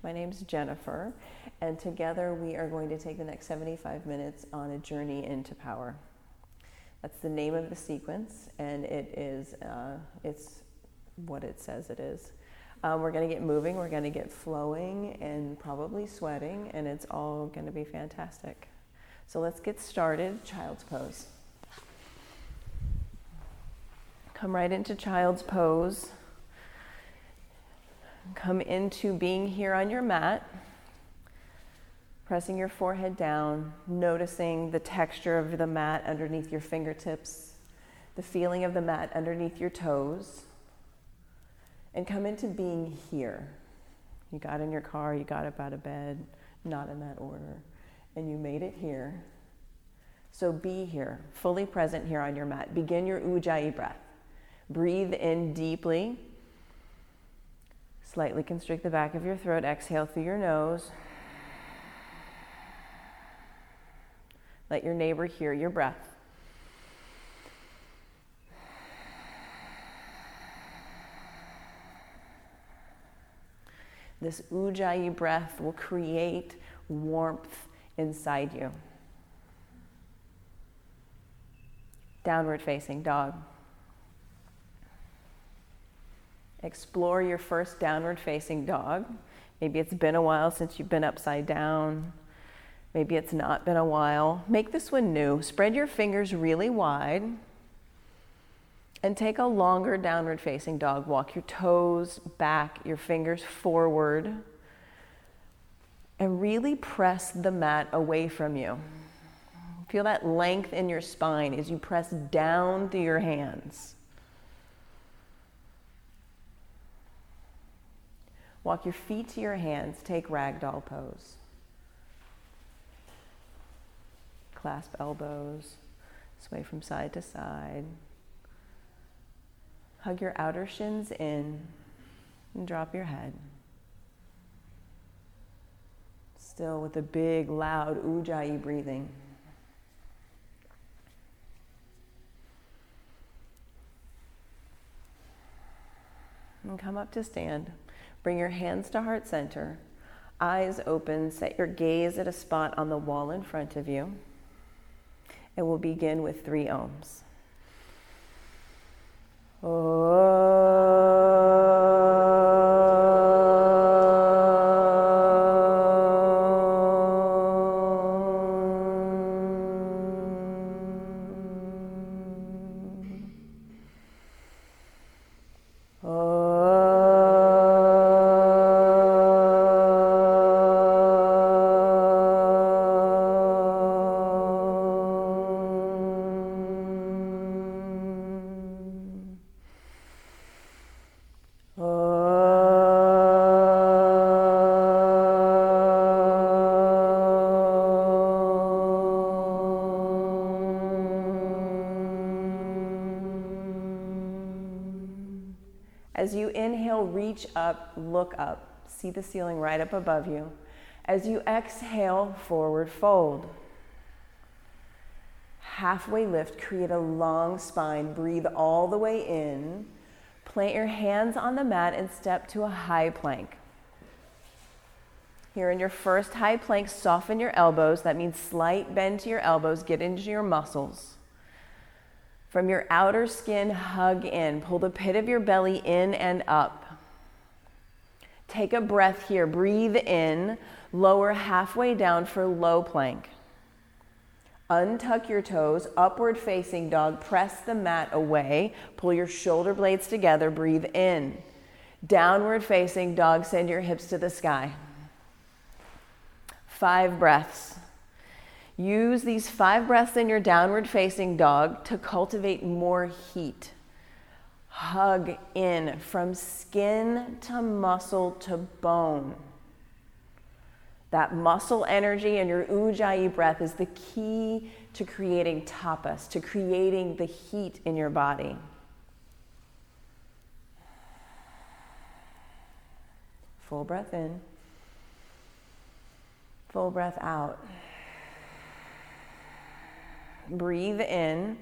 My name's Jennifer, and together we are going to take the next 75 minutes on a journey into power. That's the name of the sequence, and it's what it says it is. We're going to get moving, we're going to get flowing, and probably sweating, and it's all going to be fantastic. So let's get started. Child's pose. Come right into child's pose. Come into being here on your mat, pressing your forehead down, noticing the texture of the mat underneath your fingertips, the feeling of the mat underneath your toes, and come into being here. You got in your car, you got up out of bed, not in that order, and you made it here. So be here, fully present here on your mat. Begin your Ujjayi breath. Breathe in deeply. Slightly constrict the back of your throat. Exhale through your nose. Let your neighbor hear your breath. This Ujjayi breath will create warmth inside you. Downward facing dog. Explore your first downward facing dog. Maybe it's been a while since you've been upside down. Maybe it's not been a while. Make this one new. Spread your fingers really wide and take a longer downward facing dog. Walk your toes back, your fingers forward, and really press the mat away from you. Feel that length in your spine as you press down through your hands. Walk your feet to your hands. Take ragdoll pose. Clasp elbows. Sway from side to side. Hug your outer shins in and drop your head. Still with a big, loud Ujjayi breathing. And come up to stand. Bring your hands to heart center, eyes open, set your gaze at a spot on the wall in front of you, and we'll begin with 3 ohms. As you inhale, reach up, look up. See the ceiling right up above you. As you exhale, forward fold. Halfway lift, create a long spine. Breathe all the way in. Plant your hands on the mat and step to a high plank. Here in your first high plank, soften your elbows. That means slight bend to your elbows. Get into your muscles. From your outer skin, hug in. Pull the pit of your belly in and up. Take a breath here. Breathe in. Lower halfway down for low plank. Untuck your toes. Upward facing dog. Press the mat away. Pull your shoulder blades together. Breathe in. Downward facing dog. Send your hips to the sky. 5 breaths. Use these 5 breaths in your downward facing dog to cultivate more heat. Hug in from skin to muscle to bone. That muscle energy and your Ujjayi breath is the key to creating tapas, to creating the heat in your body. Full breath in. Full breath out. Breathe in.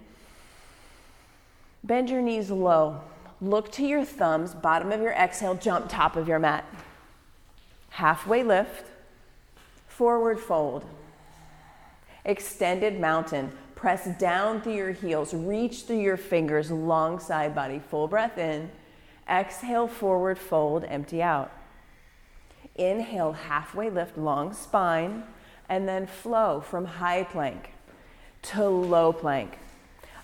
Bend your knees low. Look to your thumbs, bottom of your exhale, jump top of your mat. halfway lift, forward fold. Extended mountain. Press down through your heels, reach through your fingers, long side body. Full breath in. Exhale, forward fold, empty out. Inhale, halfway lift, long spine, and then flow from high plank to low plank.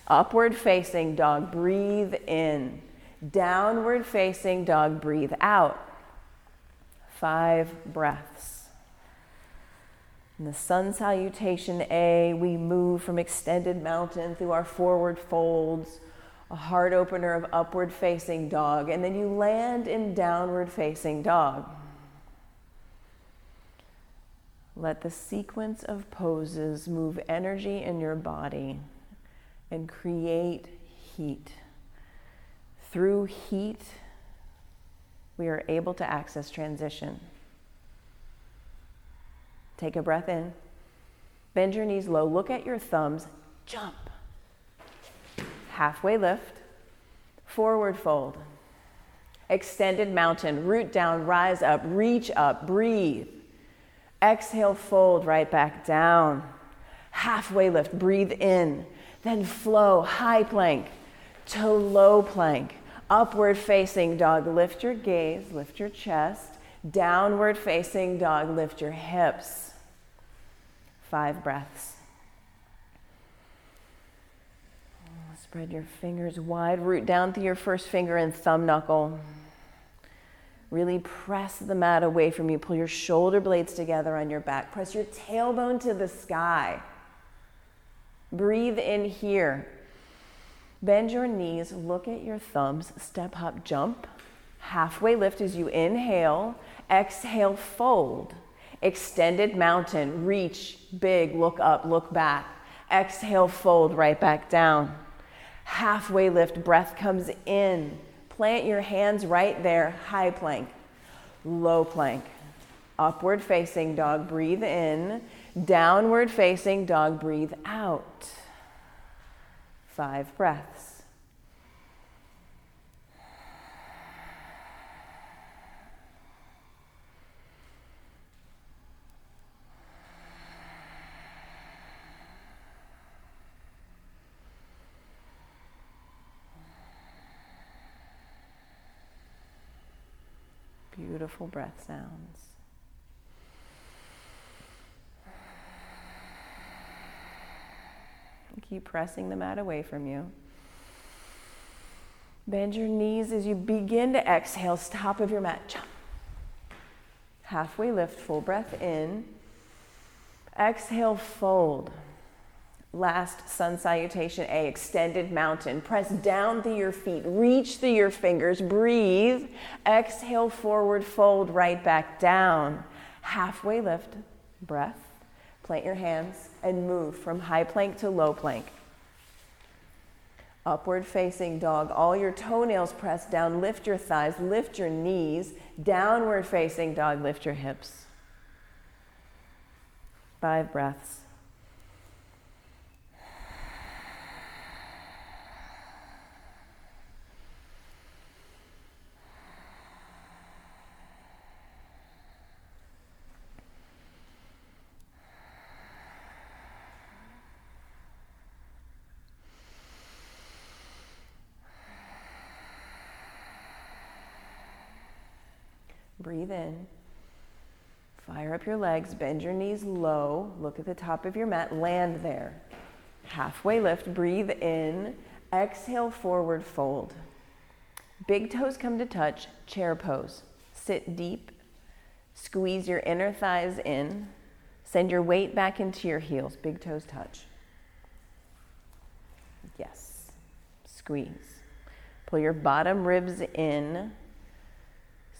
Upward facing dog, breathe in. Downward facing dog, breathe out. 5 breaths. In the sun salutation A, we move from extended mountain through our forward folds, a heart opener of upward facing dog, and then you land in downward facing dog. Let the sequence of poses move energy in your body and create heat. Through heat, we are able to access transition. Take a breath in. Bend your knees low. Look at your thumbs. Jump. Halfway lift. Forward fold. Extended mountain. Root down, rise up, reach up, breathe. Exhale, fold right back down. Halfway lift, breathe in. Then flow, high plank to low plank. Upward facing dog, lift your gaze, lift your chest. Downward facing dog, lift your hips. 5 breaths. Spread your fingers wide, root down through your first finger and thumb knuckle. Really press the mat away from you. Pull your shoulder blades together on your back. Press your tailbone to the sky. Breathe in here. Bend your knees, look at your thumbs, step, hop, jump. Halfway lift as you inhale. Exhale, fold. Extended mountain, reach, big, look up, look back. Exhale, fold right back down. Halfway lift, breath comes in. Plant your hands right there, high plank, low plank. Upward facing dog, breathe in. Downward facing dog, breathe out. 5 breaths. Beautiful breath sounds. Keep pressing the mat away from you. Bend your knees as you begin to exhale. Top of your mat, jump. Halfway lift, full breath in. Exhale, fold. Last sun salutation A, extended mountain. Press down through your feet, reach through your fingers, breathe. Exhale, forward fold, right back down. Halfway lift, breath. Plant your hands and move from high plank to low plank. Upward facing dog, all your toenails press down, lift your thighs, lift your knees. Downward facing dog, lift your hips. 5 breaths. Breathe in. Fire up your legs, bend your knees low, look at the top of your mat, land there. Halfway lift, breathe in, exhale, forward fold. Big toes come to touch, chair pose. Sit deep, squeeze your inner thighs in, send your weight back into your heels, big toes touch. Yes, squeeze. Pull your bottom ribs in.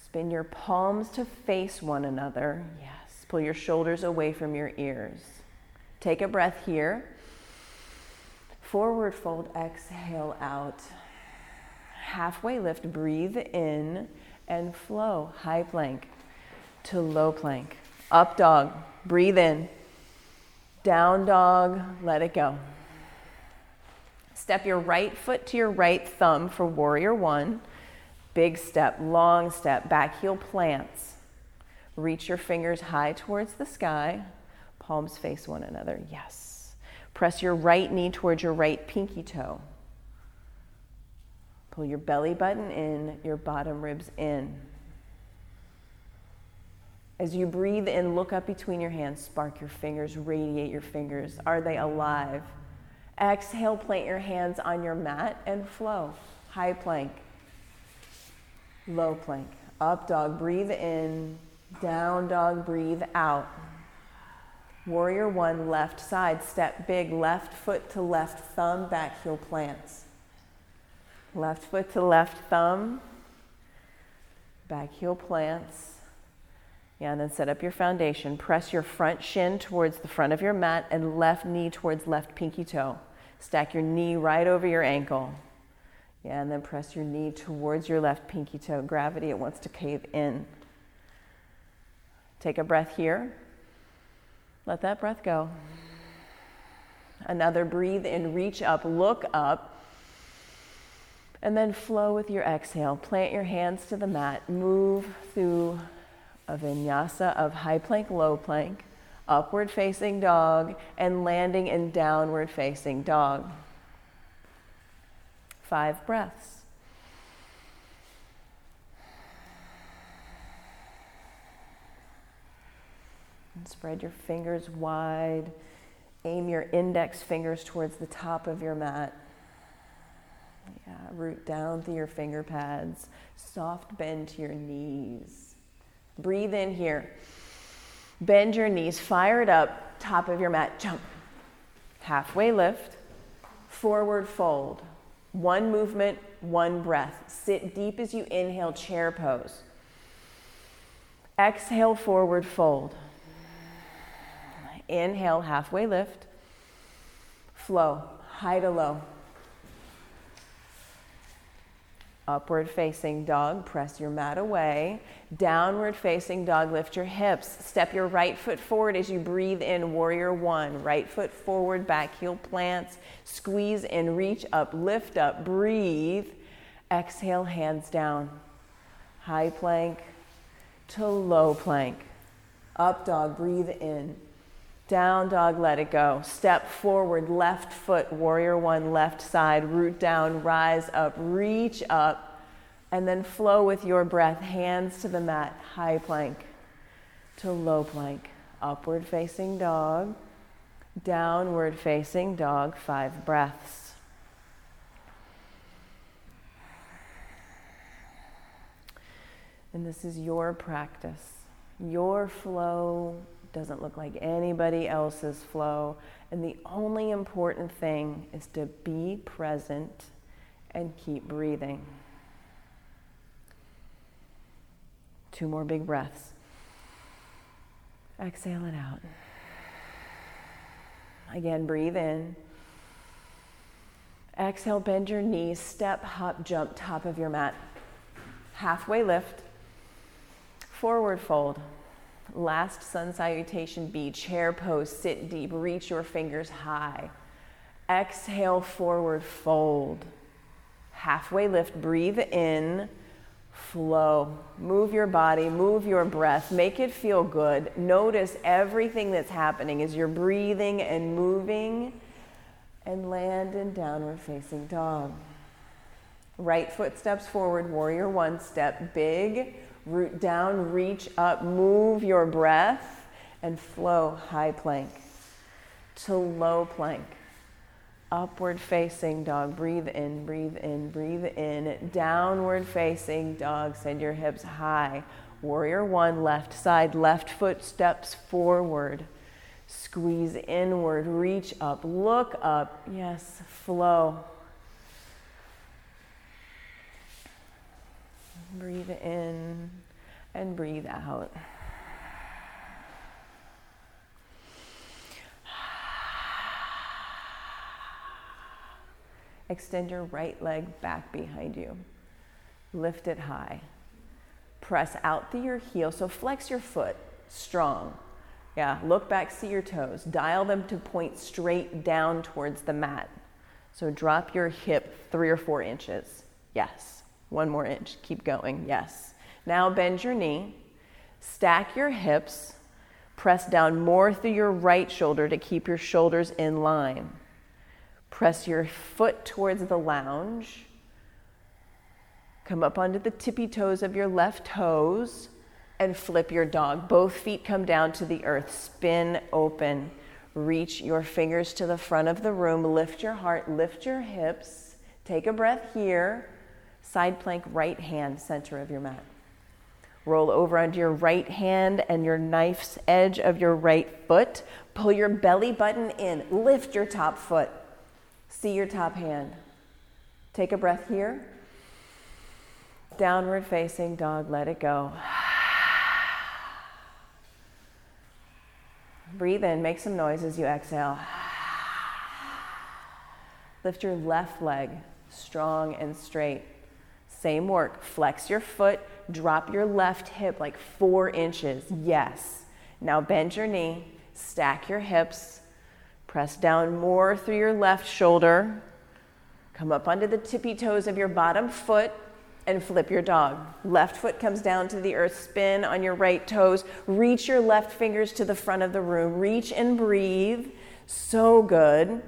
Spin your palms to face one another. Yes. Pull your shoulders away from your ears. Take a breath here. Forward fold, exhale out. Halfway lift, breathe in and flow. High plank to low plank. Up dog, breathe in. Down dog, let it go. Step your right foot to your right thumb for warrior 1. Big step, long step, back heel plants. Reach your fingers high towards the sky. Palms face one another. Yes. Press your right knee towards your right pinky toe. Pull your belly button in, your bottom ribs in. As you breathe in, look up between your hands, spark your fingers, radiate your fingers. Are they alive? Exhale, plant your hands on your mat and flow. High plank, low plank, up dog, breathe in, down dog, breathe out. Warrior one, left side, step big, left foot to left thumb, back heel plants. Left foot to left thumb, back heel plants. Yeah, and then set up your foundation. Press your front shin towards the front of your mat and left knee towards left pinky toe. Stack your knee right over your ankle. Yeah, and then press your knee towards your left pinky toe. Gravity, it wants to cave in. Take a breath here. Let that breath go. Another breathe in, reach up, look up. And then flow with your exhale. Plant your hands to the mat. Move through a vinyasa of high plank, low plank, upward facing dog, and landing in downward facing dog. 5 breaths. And spread your fingers wide. Aim your index fingers towards the top of your mat. Yeah, root down through your finger pads. Soft bend to your knees. Breathe in here. Bend your knees, fire it up, top of your mat, jump. Halfway lift, forward fold. 1 movement, 1 breath. Sit deep as you inhale, chair pose. Exhale, forward fold. Inhale, halfway lift. Flow, high to low. Upward facing dog, press your mat away. Downward facing dog, lift your hips. Step your right foot forward as you breathe in, warrior one. Right foot forward, back heel plants. Squeeze in, reach up, lift up, breathe. Exhale, hands down. High plank to low plank. Up dog, breathe in. Down dog, let it go. Step forward, left foot, warrior one, left side, root down, rise up, reach up, and then flow with your breath, hands to the mat, high plank to low plank. Upward facing dog, downward facing dog, 5 breaths. And this is your practice, your flow. Doesn't look like anybody else's flow. And the only important thing is to be present and keep breathing. 2 more big breaths. Exhale it out. Again, breathe in. Exhale, bend your knees, step, hop, jump, top of your mat. Halfway lift. Forward fold. Last sun salutation B, chair pose, sit deep, reach your fingers high. Exhale, forward fold. Halfway lift, breathe in, flow. Move your body, move your breath, make it feel good. Notice everything that's happening as you're breathing and moving, and land in downward facing dog. Right foot steps forward, warrior one, step big. Root down, reach up, move your breath, and flow high plank to low plank. Upward facing dog, breathe in, breathe in, breathe in. Downward facing dog, send your hips high. Warrior one, left side, left foot steps forward. Squeeze inward, reach up, look up. Yes, flow. Breathe in and breathe out. Extend your right leg back behind you. Lift it high. Press out through your heel. So flex your foot, strong. Yeah, look back, see your toes. Dial them to point straight down towards the mat. So drop your hip 3 or 4 inches. Yes. 1 more inch, keep going, yes. Now bend your knee, Stack your hips. Press down more through your right shoulder to keep your shoulders in line. Press your foot towards the lounge. Come up onto the tippy toes of your left toes and flip your dog. Both feet come down to the earth. Spin open. Reach your fingers to the front of the room. Lift your heart, lift your hips. Take a breath here. Side plank, right hand, center of your mat. Roll over onto your right hand and your knife's edge of your right foot. Pull your belly button in. Lift your top foot. See your top hand. Take a breath here. Downward facing dog, let it go. Breathe in, make some noise as you exhale. Lift your left leg strong and straight. Same work, flex your foot, drop your left hip like 4 inches. Yes. Now bend your knee, stack your hips, press down more through your left shoulder. Come up onto the tippy toes of your bottom foot and flip your dog. Left foot comes down to the earth, spin on your right toes. Reach your left fingers to the front of the room. Reach and breathe. So good.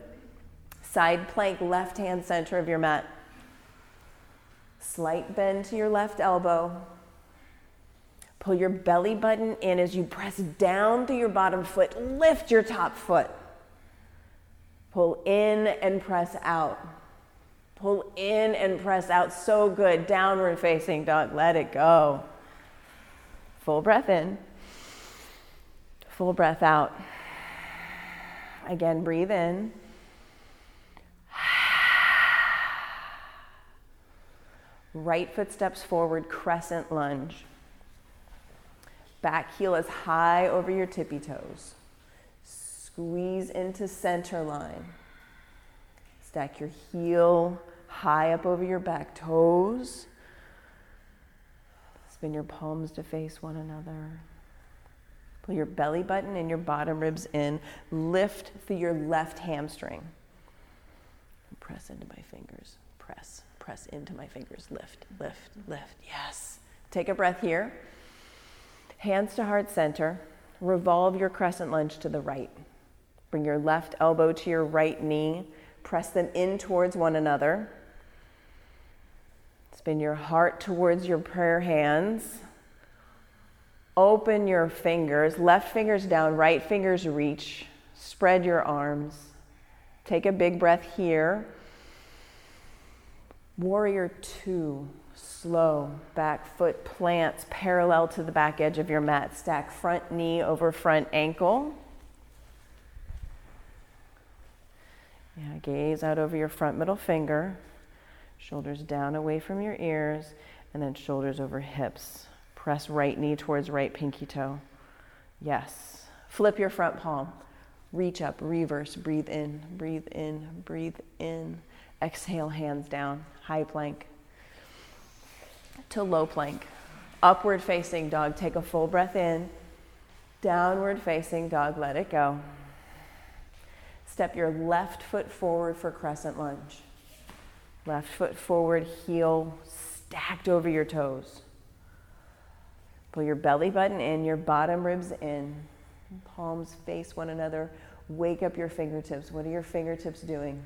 Side plank, left hand center of your mat. Slight bend to your left elbow. Pull your belly button in as you press down through your bottom foot. Lift your top foot. Pull in and press out. Pull in and press out. So good. Downward facing dog. Let it go. Full breath in. Full breath out. Again, breathe in. Right foot steps forward, crescent lunge. Back heel is high over your tippy toes. Squeeze into center line. Stack your heel high up over your back toes. Spin your palms to face one another. Pull your belly button and your bottom ribs in. Lift through your left hamstring. Press into my fingers. Press into my fingers. Lift, lift, lift. Yes. Take a breath here. Hands to heart center. Revolve your crescent lunge to the right. Bring your left elbow to your right knee. Press them in towards one another. Spin your heart towards your prayer hands. Open your fingers. Left fingers down, right fingers reach. Spread your arms. Take a big breath here. Warrior 2, slow, back foot plants parallel to the back edge of your mat. Stack front knee over front ankle. Yeah, gaze out over your front middle finger. Shoulders down away from your ears, and then shoulders over hips. Press right knee towards right pinky toe. Yes. Flip your front palm. Reach up, reverse, breathe in, breathe in, breathe in. Exhale, hands down, high plank to low plank. Upward facing dog, take a full breath in. Downward facing dog, let it go. Step your left foot forward for crescent lunge. Left foot forward, heel stacked over your toes. Pull your belly button in, your bottom ribs in. Palms face one another. Wake up your fingertips. What are your fingertips doing?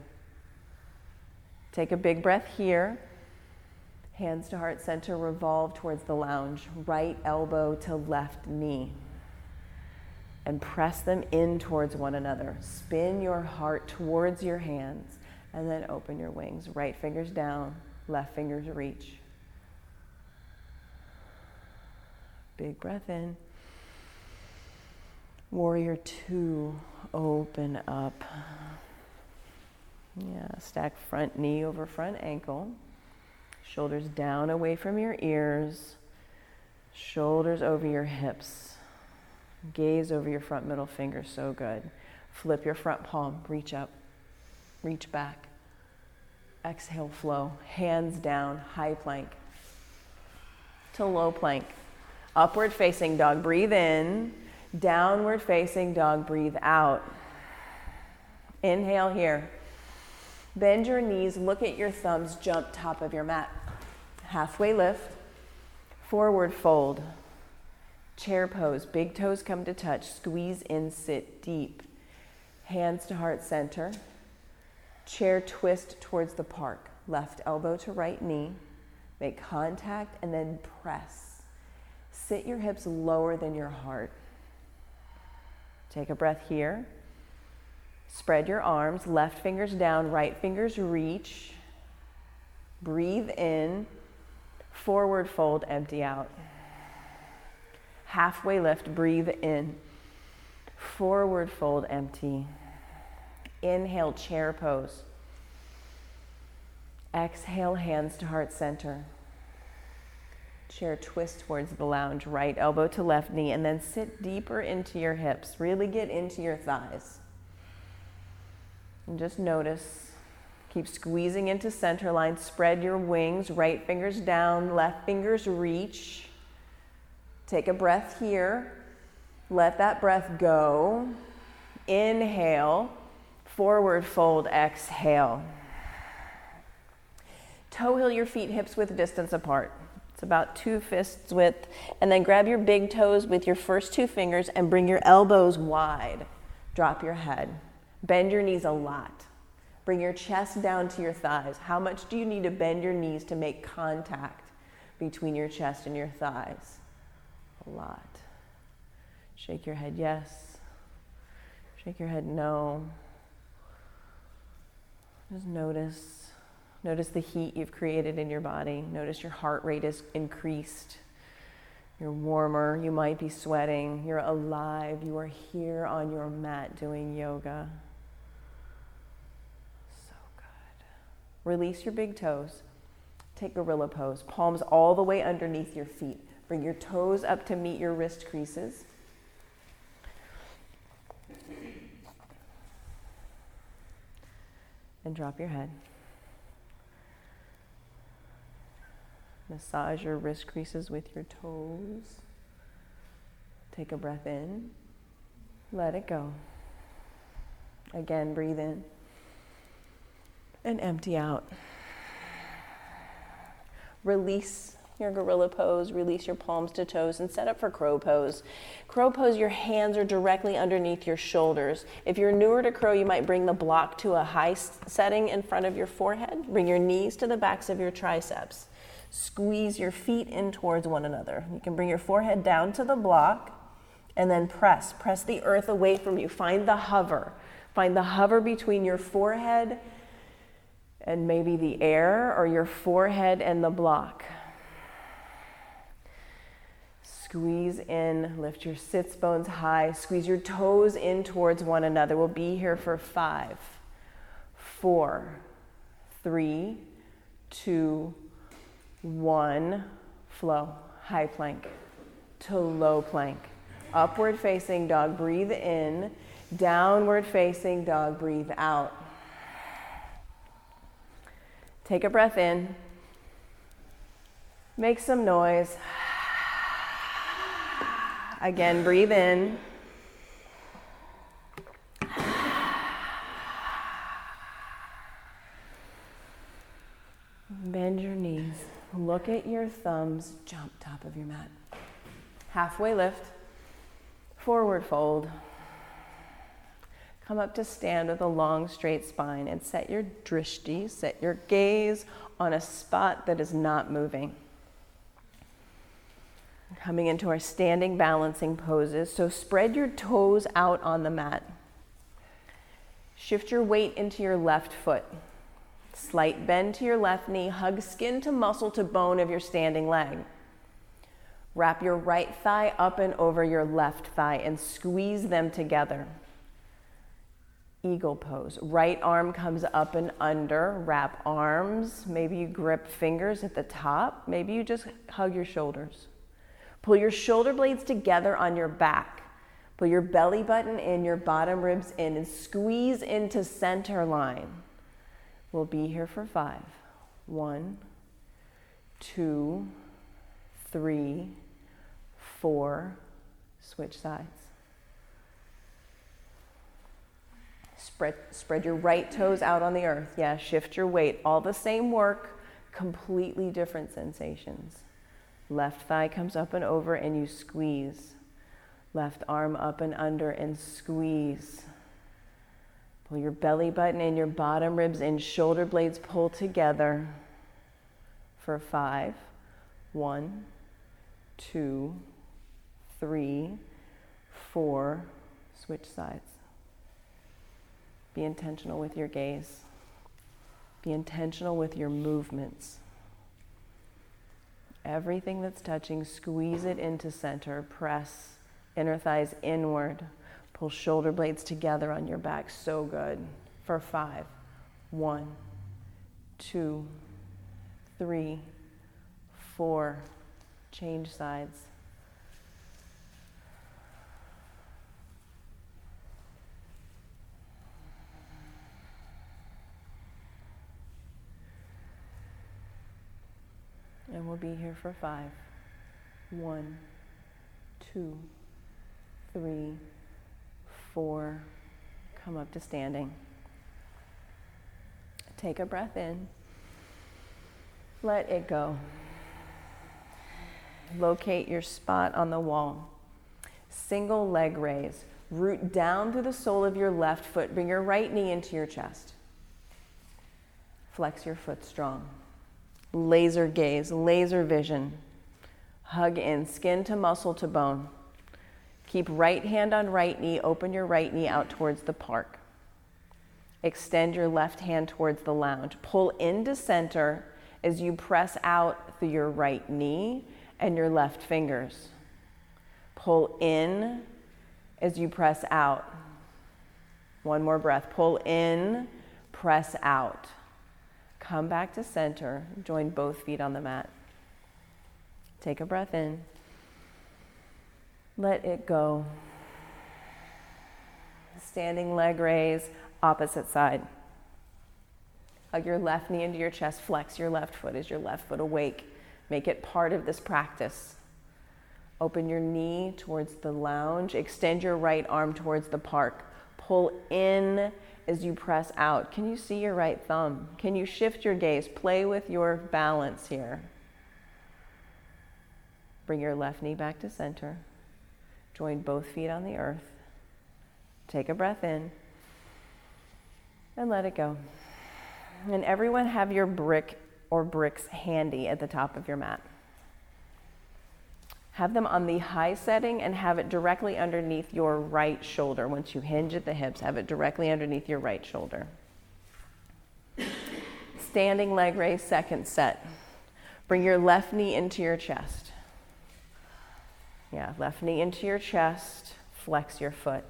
Take a big breath here. Hands to heart center, revolve towards the lounge. Right elbow to left knee. And press them in towards one another. Spin your heart towards your hands and then open your wings. Right fingers down, left fingers reach. Big breath in. Warrior 2, open up. Yeah, stack front knee over front ankle. Shoulders down away from your ears. Shoulders over your hips. Gaze over your front middle finger, so good. Flip your front palm, reach up, reach back. Exhale, flow. Hands down, high plank to low plank. Upward facing dog, breathe in. Downward facing dog, breathe out. Inhale here. Bend your knees, look at your thumbs, jump top of your mat. Halfway lift, forward fold. Chair pose, big toes come to touch, squeeze in, sit deep. Hands to heart center. Chair twist towards the park. Left elbow to right knee. Make contact and then press. Sit your hips lower than your heart. Take a breath here. Spread your arms, left fingers down, right fingers reach. Breathe in, forward fold, empty out. Halfway lift, breathe in. Forward fold, empty. Inhale, chair pose. Exhale, hands to heart center. Chair twist towards the lounge, right elbow to left knee, and then sit deeper into your hips. Really get into your thighs. And just notice. Keep squeezing into center line. Spread your wings, right fingers down, left fingers reach. Take a breath here. Let that breath go. Inhale, forward fold, exhale. Toe heel your feet hips width distance apart. It's about 2 fists width. And then grab your big toes with your first 2 fingers and bring your elbows wide. Drop your head. Bend your knees a lot. Bring your chest down to your thighs. How much do you need to bend your knees to make contact between your chest and your thighs? A lot. Shake your head yes. Shake your head no. Just notice. Notice the heat you've created in your body. Notice your heart rate is increased. You're warmer. You might be sweating. You're alive. You are here on your mat doing yoga. So good. Release your big toes. Take gorilla pose. Palms all the way underneath your feet. Bring your toes up to meet your wrist creases. And drop your head. Massage your wrist creases with your toes. Take a breath in. Let it go. Again, breathe in. And empty out. Release your gorilla pose, release your palms to toes, and set up for crow pose. Crow pose, your hands are directly underneath your shoulders. If you're newer to crow, you might bring the block to a high setting in front of your forehead. Bring your knees to the backs of your triceps. Squeeze your feet in towards one another. You can bring your forehead down to the block and then press. Press the earth away from you. Find the hover. Find the hover between your forehead and maybe the air, or your forehead and the block. Squeeze in, lift your sits bones high, squeeze your toes in towards one another. We'll be here for 5, 4, 3, 2, 1. Flow. High plank to low plank. Upward facing dog, breathe in. Downward facing dog, breathe out. Take a breath in. Make some noise. Again, breathe in. Bend your knees. Look at your thumbs. Jump top of your mat. Halfway lift. Forward fold. Come up to stand with a long, straight spine and set your drishti, set your gaze on a spot that is not moving. Coming into our standing balancing poses. So spread your toes out on the mat. Shift your weight into your left foot. Slight bend to your left knee. Hug skin to muscle to bone of your standing leg. Wrap your right thigh up and over your left thigh and squeeze them together. Eagle pose. Right arm comes up and under. Wrap arms. Maybe you grip fingers at the top. Maybe you just hug your shoulders. Pull your shoulder blades together on your back. Pull your belly button in, your bottom ribs in, and squeeze into center line. We'll be here for 5. 1, 2, 3, 4. Switch sides. Spread your right toes out on the earth. Yeah, shift your weight. All the same work, completely different sensations. Left thigh comes up and over and you squeeze. Left arm up and under and squeeze. Pull your belly button and your bottom ribs in, shoulder blades pull together for 5. 1, 2, 3, 4. Switch sides. Be intentional with your gaze. Be intentional with your movements. Everything that's touching, squeeze it into center. Press inner thighs inward. Pull shoulder blades together on your back. So good. For 5. 1, 2, 3, 4. Change sides. And we'll be here for 5. 1, 2, 3, 4. Come up to standing. Take a breath in. Let it go. Locate your spot on the wall. Single leg raise. Root down through the sole of your left foot. Bring your right knee into your chest. Flex your foot strong. Laser gaze, laser vision. Hug in, skin to muscle to bone. Keep right hand on right knee, open your right knee out towards the park. Extend your left hand towards the lounge. Pull into center as you press out through your right knee and your left fingers. Pull in as you press out. One more breath. Pull in, press out. Come back to center. Join both feet on the mat. Take a breath in. Let it go. Standing leg raise, opposite side. Hug your left knee into your chest. Flex your left foot as your left foot awake. Make it part of this practice. Open your knee towards the lounge. Extend your right arm towards the park. Pull in as you press out. Can you see your right thumb? Can you shift your gaze? Play with your balance here. Bring your left knee back to center. Join both feet on the earth. Take a breath in and let it go. And everyone have your brick or bricks handy at the top of your mat. Have them on the high setting and have it directly underneath your right shoulder. Once you hinge at the hips, have it directly underneath your right shoulder. Standing leg raise, second set. Bring your left knee into your chest. Yeah, left knee into your chest. Flex your foot.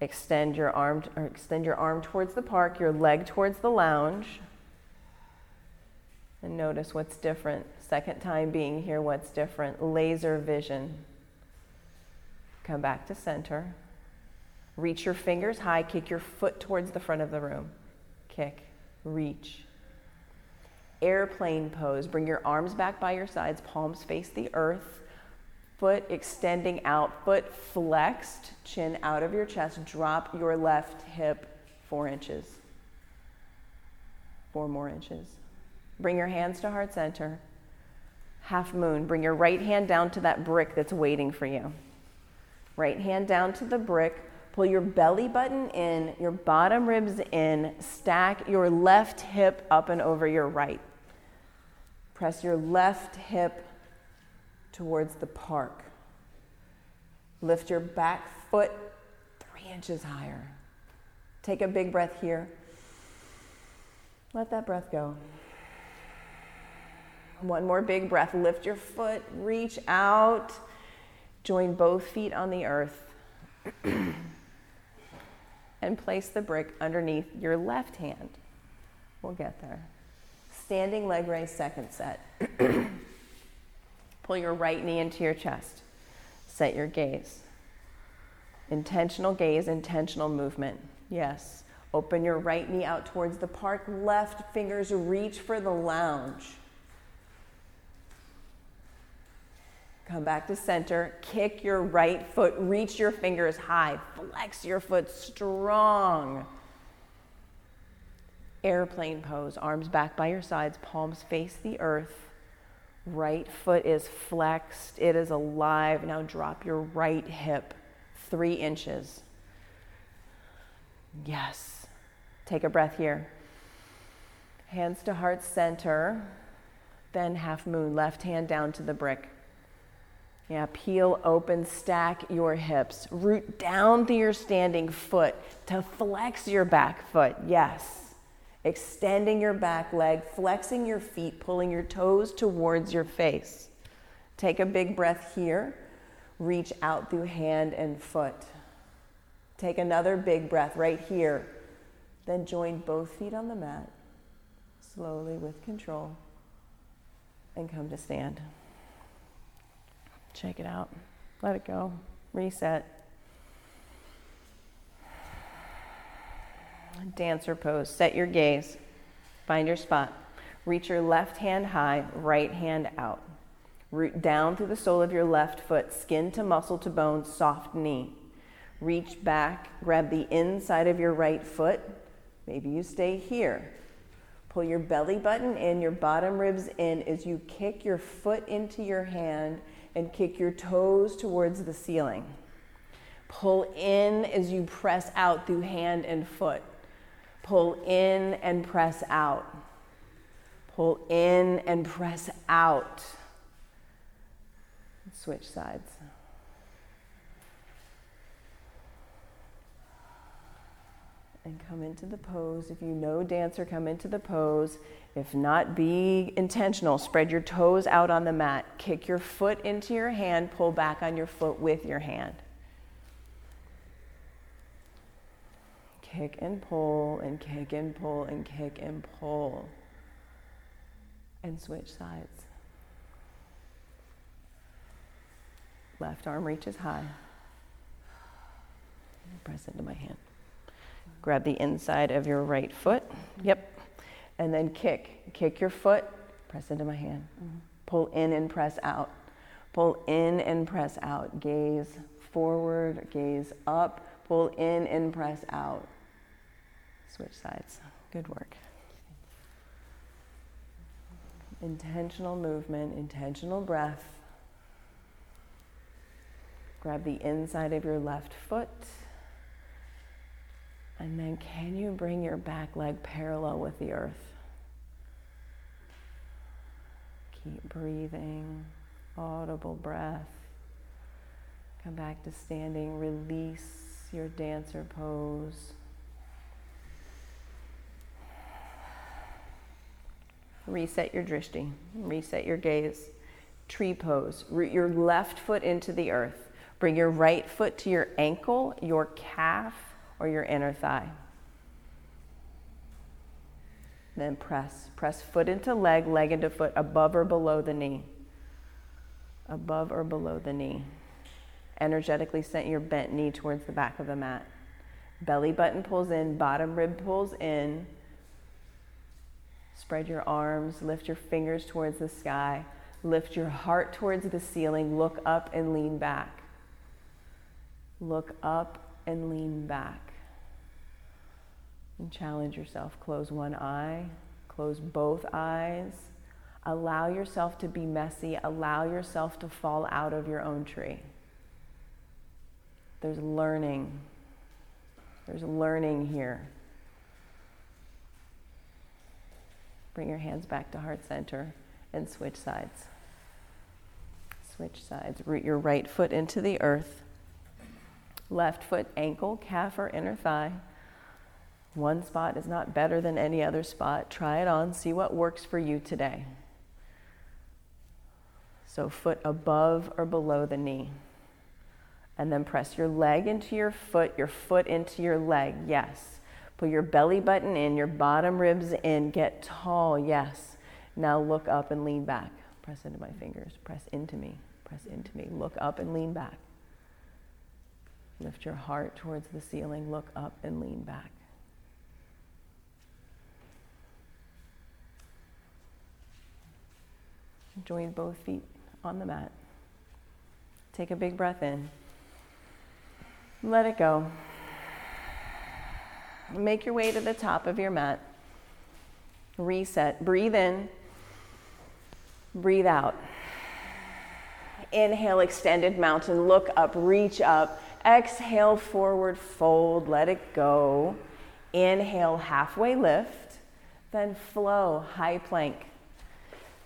Extend your arm towards the park, your leg towards the lounge. And notice what's different. Second time being here, what's different? Laser vision. Come back to center. Reach your fingers high. Kick your foot towards the front of the room. Kick. Reach. Airplane pose. Bring your arms back by your sides. Palms face the earth. Foot extending out. Foot flexed. Chin out of your chest. Drop your left hip 4 inches. 4 more inches. Bring your hands to heart center. Half moon. Bring your right hand down to that brick that's waiting for you. Right hand down to the brick. Pull your belly button in, your bottom ribs in. Stack your left hip up and over your right. Press your left hip towards the park. Lift your back foot 3 inches higher. Take a big breath here. Let that breath go. One more big breath. Lift your foot, reach out. Join both feet on the earth. And place the brick underneath your left hand. We'll get there. Standing leg raise, second set. Pull your right knee into your chest. Set your gaze. Intentional gaze, intentional movement. Yes. Open your right knee out towards the park. Left fingers reach for the lounge. Come back to center. Kick your right foot. Reach your fingers high. Flex your foot strong. Airplane pose. Arms back by your sides. Palms face the earth. Right foot is flexed. It is alive. Now drop your right hip 3 inches. Yes. Take a breath here. Hands to heart center. Then half moon. Left hand down to the brick. Yeah, peel open, stack your hips. Root down through your standing foot to flex your back foot. Yes. Extending your back leg, flexing your feet, pulling your toes towards your face. Take a big breath here. Reach out through hand and foot. Take another big breath right here. Then join both feet on the mat, slowly with control, and come to stand. Shake it out. Let it go. Reset. Dancer pose. Set your gaze. Find your spot. Reach your left hand high, right hand out. Root down through the sole of your left foot, skin to muscle to bone, soft knee. Reach back, grab the inside of your right foot. Maybe you stay here. Pull your belly button in, your bottom ribs in as you kick your foot into your hand and kick your toes towards the ceiling. Pull in as you press out through hand and foot. Pull in and press out. Pull in and press out. Switch sides. And come into the pose. If you know dancer, come into the pose. If not, be intentional. Spread your toes out on the mat. Kick your foot into your hand. Pull back on your foot with your hand. Kick and pull, and kick and pull, and kick and pull. And switch sides. Left arm reaches high. Press into my hand. Grab the inside of your right foot. Yep. And then kick. Kick your foot. Press into my hand. Pull in and press out. Pull in and press out. Gaze forward, gaze up. Pull in and press out. Switch sides. Good work. Intentional movement, intentional breath. Grab the inside of your left foot. And then can you bring your back leg parallel with the earth? Keep breathing, audible breath. Come back to standing, release your dancer pose. Reset your drishti, reset your gaze. Tree pose, root your left foot into the earth. Bring your right foot to your ankle, your calf, or your inner thigh. Then press foot into leg, leg into foot, above or below the knee. Above or below the knee. Energetically send your bent knee towards the back of the mat. Belly button pulls in, bottom rib pulls in. Spread your arms, lift your fingers towards the sky. Lift your heart towards the ceiling. Look up and lean back. Look up and lean back. And challenge yourself. Close one eye, close both eyes. Allow yourself to be messy. Allow yourself to fall out of your own tree. There's learning. There's learning here. Bring your hands back to heart center and switch sides. Switch sides. Root your right foot into the earth. Left foot, ankle, calf, or inner thigh. One spot is not better than any other spot. Try it on. See what works for you today. So foot above or below the knee. And then press your leg into your foot into your leg. Yes. Pull your belly button in, your bottom ribs in. Get tall. Yes. Now look up and lean back. Press into my fingers. Press into me. Press into me. Look up and lean back. Lift your heart towards the ceiling. Look up and lean back. Join both feet on the mat. Take a big breath in. Let it go. Make your way to the top of your mat. Reset. Breathe in. Breathe out. Inhale, extended mountain, look up, reach up. Exhale, forward fold, let it go. Inhale, halfway lift, then flow, high plank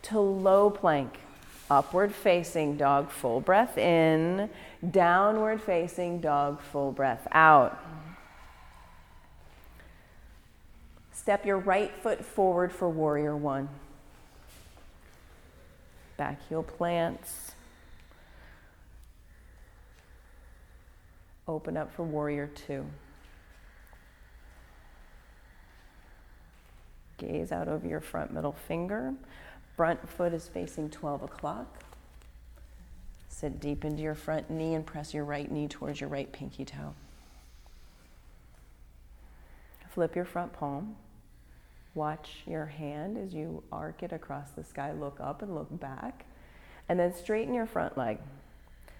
to low plank. Upward facing dog, full breath in. Downward facing dog, full breath out. Step your right foot forward for warrior one. Back heel plants. Open up for warrior two. Gaze out over your front middle finger. Front foot is facing 12 o'clock. Sit deep into your front knee and press your right knee towards your right pinky toe. Flip your front palm. Watch your hand as you arc it across the sky. Look up and look back. And then straighten your front leg.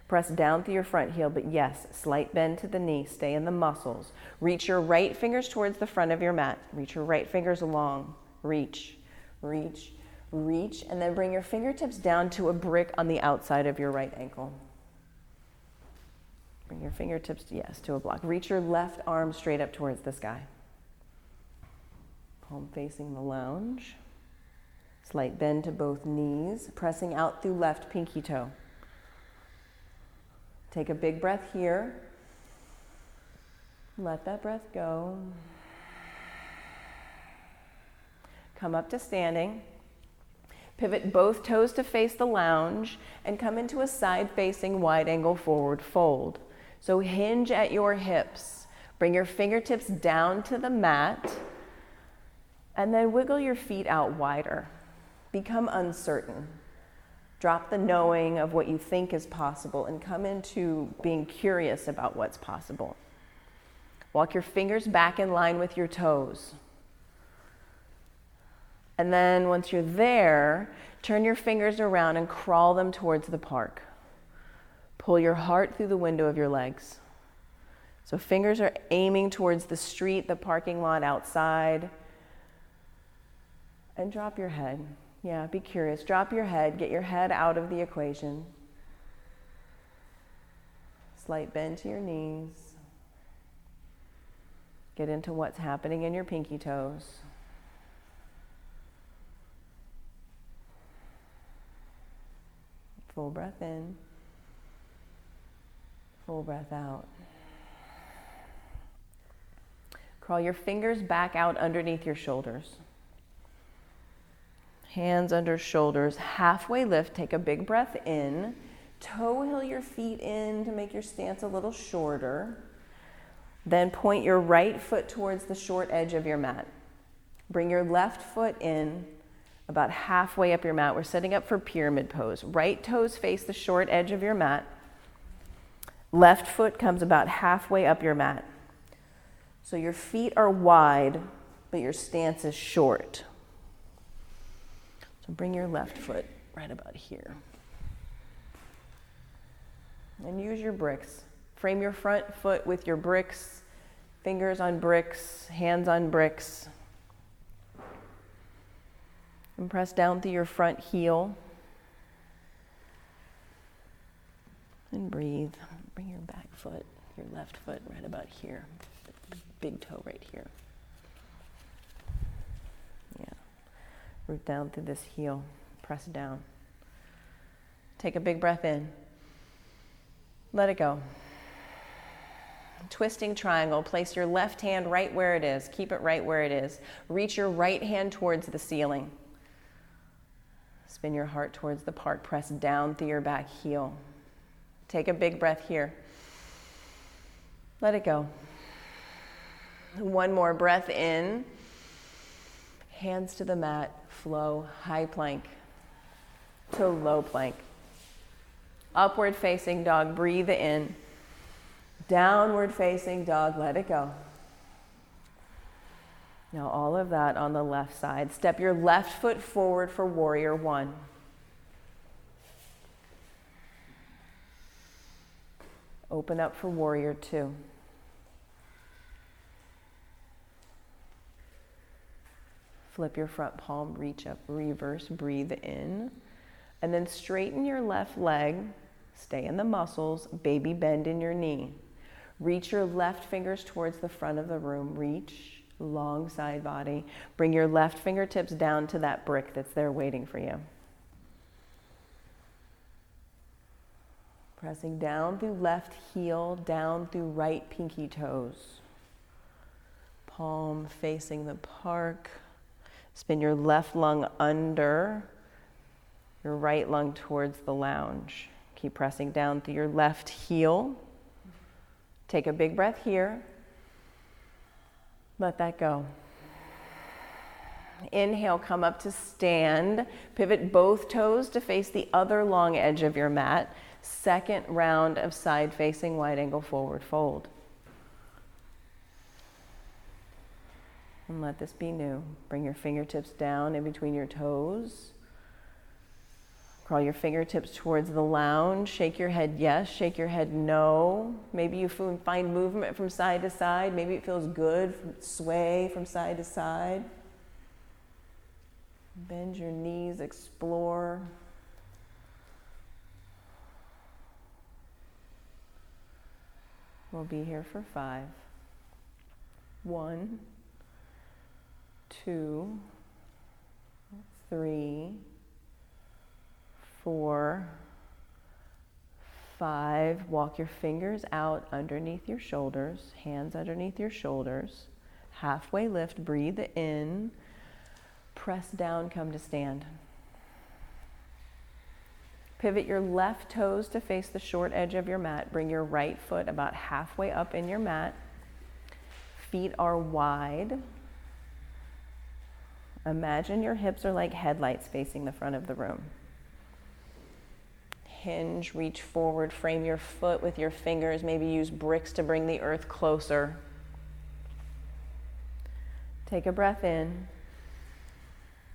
Press down through your front heel, but yes, slight bend to the knee. Stay in the muscles. Reach your right fingers towards the front of your mat. Reach your right fingers along. Reach, reach, reach, and then bring your fingertips down to a brick on the outside of your right ankle. Bring your fingertips, yes, to a block. Reach your left arm straight up towards the sky. Palm facing the lounge. Slight bend to both knees, pressing out through left pinky toe. Take a big breath here. Let that breath go. Come up to standing. Pivot both toes to face the lounge and come into a side-facing wide angle forward fold. So hinge at your hips. Bring your fingertips down to the mat and then wiggle your feet out wider. Become uncertain. Drop the knowing of what you think is possible and come into being curious about what's possible. Walk your fingers back in line with your toes. And then once you're there, turn your fingers around and crawl them towards the park. Pull your heart through the window of your legs. So fingers are aiming towards the street, the parking lot outside. And drop your head. Yeah, be curious. Drop your head. Get your head out of the equation. Slight bend to your knees. Get into what's happening in your pinky toes. Full breath in. Full breath out. Crawl your fingers back out underneath your shoulders. Hands under shoulders, halfway lift, take a big breath in. Toe heel your feet in to make your stance a little shorter. Then point your right foot towards the short edge of your mat. Bring your left foot in about halfway up your mat. We're setting up for pyramid pose. Right toes face the short edge of your mat. Left foot comes about halfway up your mat. So your feet are wide, but your stance is short. So bring your left foot right about here. And use your bricks. Frame your front foot with your bricks, fingers on bricks, hands on bricks. And press down through your front heel. And breathe. Bring your back foot, your left foot right about here. Big toe right here. Yeah. Root down through this heel. Press down. Take a big breath in. Let it go. Twisting triangle. Place your left hand right where it is. Keep it right where it is. Reach your right hand towards the ceiling. Spin your heart towards the park. Press down through your back heel. Take a big breath here. Let it go. One more breath in. Hands to the mat. Flow. High plank to low plank. Upward facing dog. Breathe in. Downward facing dog. Let it go. Now all of that on the left side. Step your left foot forward for warrior one. Open up for warrior two. Flip your front palm, reach up, reverse, breathe in. And then straighten your left leg, stay in the muscles, baby bend in your knee. Reach your left fingers towards the front of the room, reach, long side body. Bring your left fingertips down to that brick that's there waiting for you. Pressing down through left heel, down through right pinky toes. Palm facing the park. Spin your left lung under, your right lung towards the lounge. Keep pressing down through your left heel. Take a big breath here. Let that go. Inhale, come up to stand. Pivot both toes to face the other long edge of your mat. Second round of side facing wide angle forward fold. And let this be new. Bring your fingertips down in between your toes. Crawl your fingertips towards the lounge. Shake your head yes, shake your head no. Maybe you find movement from side to side. Maybe it feels good. Sway from side to side. Bend your knees, explore. We'll be here for 5. 1, 2, 3, 4, 5. Walk your fingers out underneath your shoulders, hands underneath your shoulders. Halfway lift, breathe in. Press down, come to stand. Pivot your left toes to face the short edge of your mat. Bring your right foot about halfway up in your mat. Feet are wide. Imagine your hips are like headlights facing the front of the room. Hinge, reach forward, frame your foot with your fingers. Maybe use bricks to bring the earth closer. Take a breath in.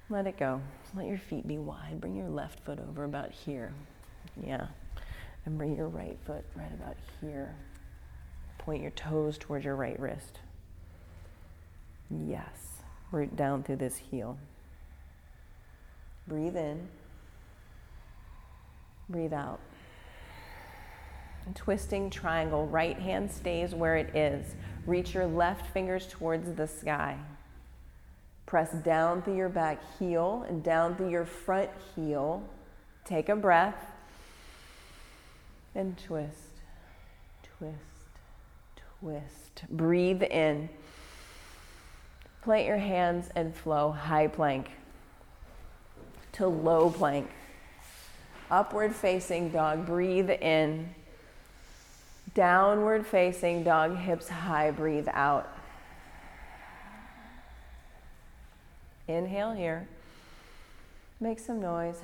Let it go. Let your feet be wide. Bring your left foot over about here. Yeah. And bring your right foot right about here. Point your toes towards your right wrist. Yes. Root down through this heel. Breathe in. Breathe out. Twisting triangle. Right hand stays where it is. Reach your left fingers towards the sky. Press down through your back heel and down through your front heel. Take a breath. And twist, twist, twist. Breathe in. Plant your hands and flow high plank to low plank. Upward facing dog, breathe in. Downward facing dog, hips high, breathe out. Inhale here. Make some noise.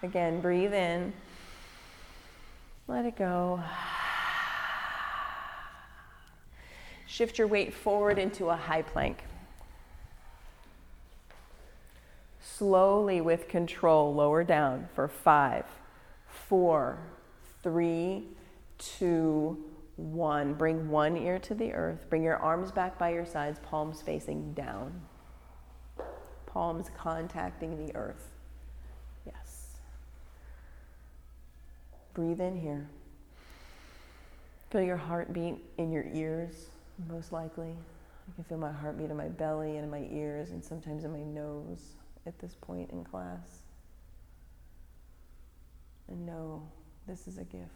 Again, breathe in. Let it go. Shift your weight forward into a high plank. Slowly with control, lower down for 5, 4, 3, 2, 1. Bring one ear to the earth. Bring your arms back by your sides, palms facing down. Palms contacting the earth. Yes. Breathe in here. Feel your heartbeat in your ears, most likely. I can feel my heartbeat in my belly and in my ears and sometimes in my nose at this point in class. And know this is a gift.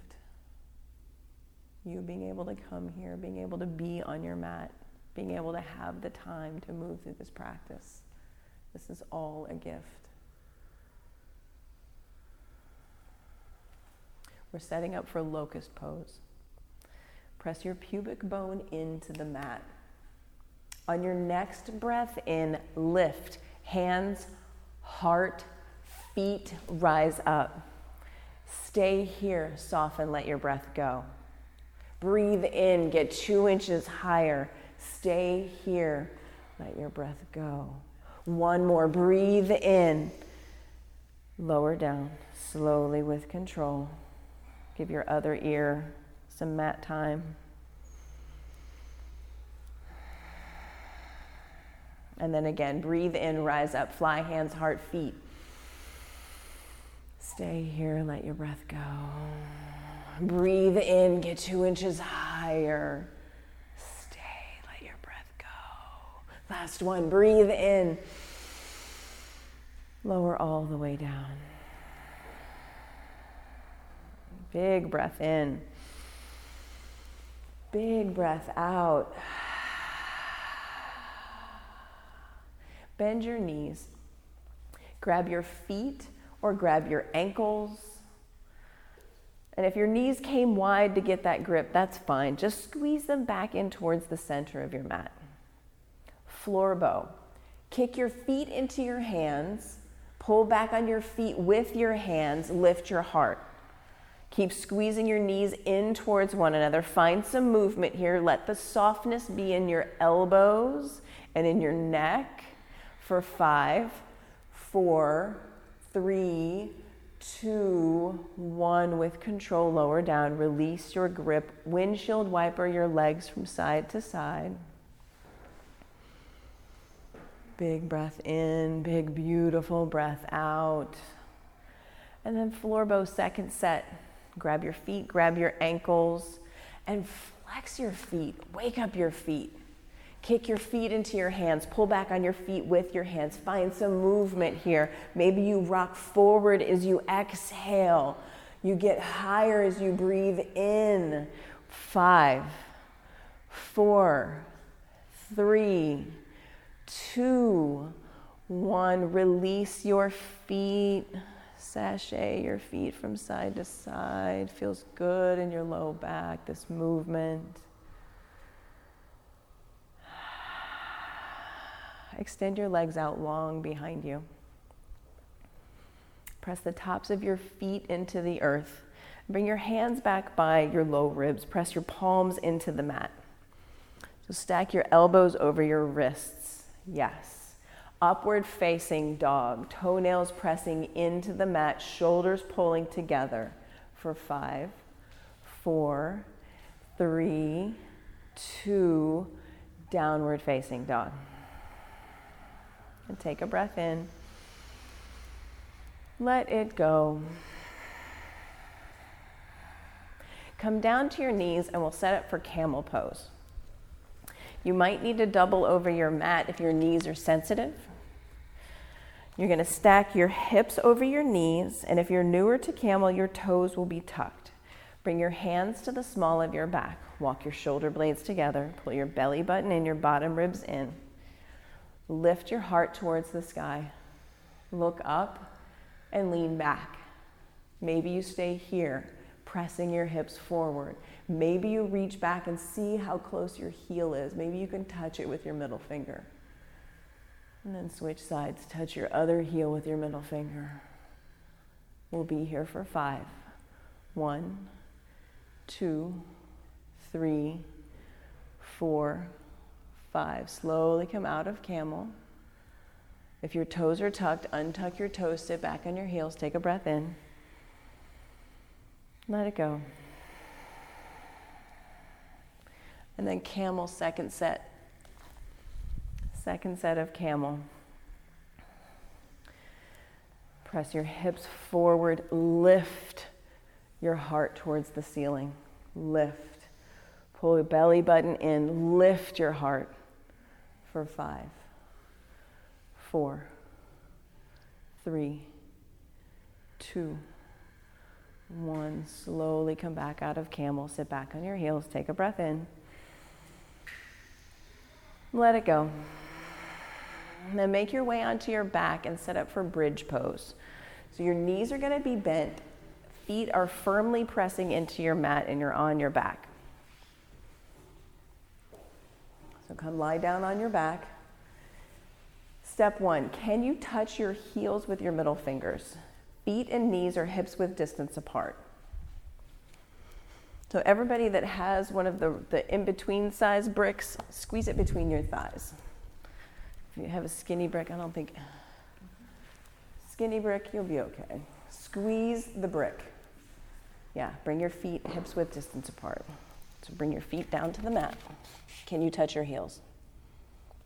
You being able to come here, being able to be on your mat, being able to have the time to move through this practice. This is all a gift. We're setting up for locust pose. Press your pubic bone into the mat. On your next breath in, lift. Hands, heart, feet rise up. Stay here, soften, let your breath go. Breathe in, get 2 inches higher. Stay here, let your breath go. One more, breathe in. Lower down, slowly with control. Give your other ear some mat time. And then again, breathe in, rise up, fly, hands, heart, feet. Stay here, let your breath go. Breathe in, get 2 inches higher. Stay, let your breath go. Last one, breathe in. Lower all the way down. Big breath in. Big breath out. Bend your knees. Grab your feet or grab your ankles. And if your knees came wide to get that grip, that's fine. Just squeeze them back in towards the center of your mat. Floor bow. Kick your feet into your hands. Pull back on your feet with your hands. Lift your heart. Keep squeezing your knees in towards one another. Find some movement here. Let the softness be in your elbows and in your neck for 5, 4, 3, 2, 1. With control, lower down. Release your grip. Windshield wiper your legs from side to side. Big breath in, big beautiful breath out. And then floor bow, second set. Grab your feet, grab your ankles, and flex your feet. Wake up your feet. Kick your feet into your hands. Pull back on your feet with your hands. Find some movement here. Maybe you rock forward as you exhale. You get higher as you breathe in. 5, 4, 3, 2, 1. Release your feet. Sashay your feet from side to side. Feels good in your low back, this movement. Extend your legs out long behind you. Press the tops of your feet into the earth. Bring your hands back by your low ribs. Press your palms into the mat. So stack your elbows over your wrists. Yes. Upward facing dog. Toenails pressing into the mat. Shoulders pulling together for 5, 4, 3, 2, downward facing dog. And take a breath in. Let it go. Come down to your knees and we'll set up for camel pose. You might need to double over your mat if your knees are sensitive. You're going to stack your hips over your knees, and if you're newer to camel, your toes will be tucked. Bring your hands to the small of your back. Walk your shoulder blades together. Pull your belly button in, your bottom ribs in. Lift your heart towards the sky. Look up and lean back. Maybe you stay here, pressing your hips forward. Maybe you reach back and see how close your heel is. Maybe you can touch it with your middle finger. And then switch sides. Touch your other heel with your middle finger. We'll be here for 5. 1, 2, 3, 4, 5. Slowly come out of camel. If your toes are tucked, untuck your toes, sit back on your heels, take a breath in. Let it go. And then camel, second set. Second set of camel. Press your hips forward, lift your heart towards the ceiling. Lift. Pull your belly button in, lift your heart for 5, 4, 3, 2, 1. Slowly come back out of camel, sit back on your heels, take a breath in. Let it go. And then make your way onto your back and set up for bridge pose. So your knees are going to be bent, feet are firmly pressing into your mat, and you're on your back. So come lie down on your back. Step 1, can you touch your heels with your middle fingers? Feet and knees or hips width distance apart. So everybody that has one of the in-between size bricks, squeeze it between your thighs. If you have a skinny brick, I don't think, skinny brick, you'll be okay. Squeeze the brick. Yeah, bring your feet hips width distance apart. So bring your feet down to the mat. Can you touch your heels?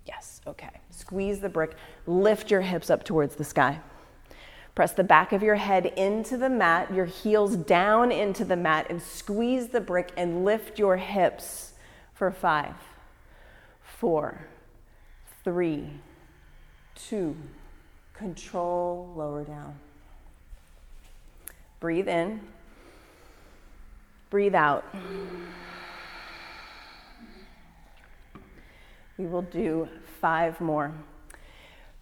Yes, okay. Squeeze the brick, lift your hips up towards the sky. Press the back of your head into the mat, your heels down into the mat, and squeeze the brick and lift your hips for 5, 4, 3, 2, control, lower down. Breathe in, breathe out. We will do 5 more.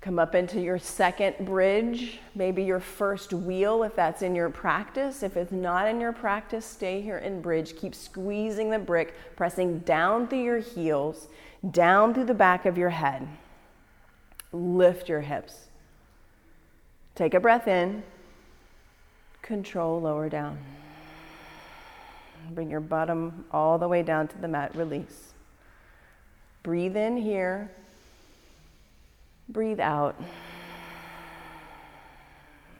Come up into your second bridge, maybe your first wheel if that's in your practice. If it's not in your practice, stay here in bridge. Keep squeezing the brick, pressing down through your heels, down through the back of your head. Lift your hips. Take a breath in. Control, lower down. Bring your bottom all the way down to the mat, release. Breathe in here. Breathe out.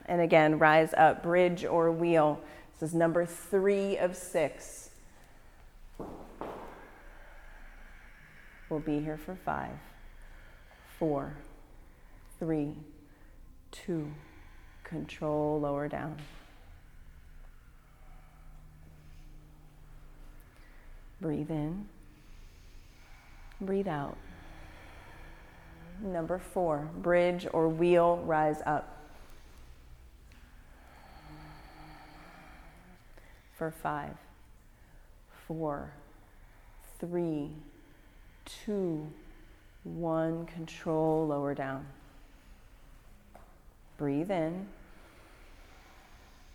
And again, rise up, bridge or wheel. This is number 3 of 6. We'll be here for 5, 4, 3, 2, control, lower down. Breathe in, breathe out. Number 4, bridge or wheel, rise up. For 5, 4, 3, 2, 1, control, lower down. Breathe in,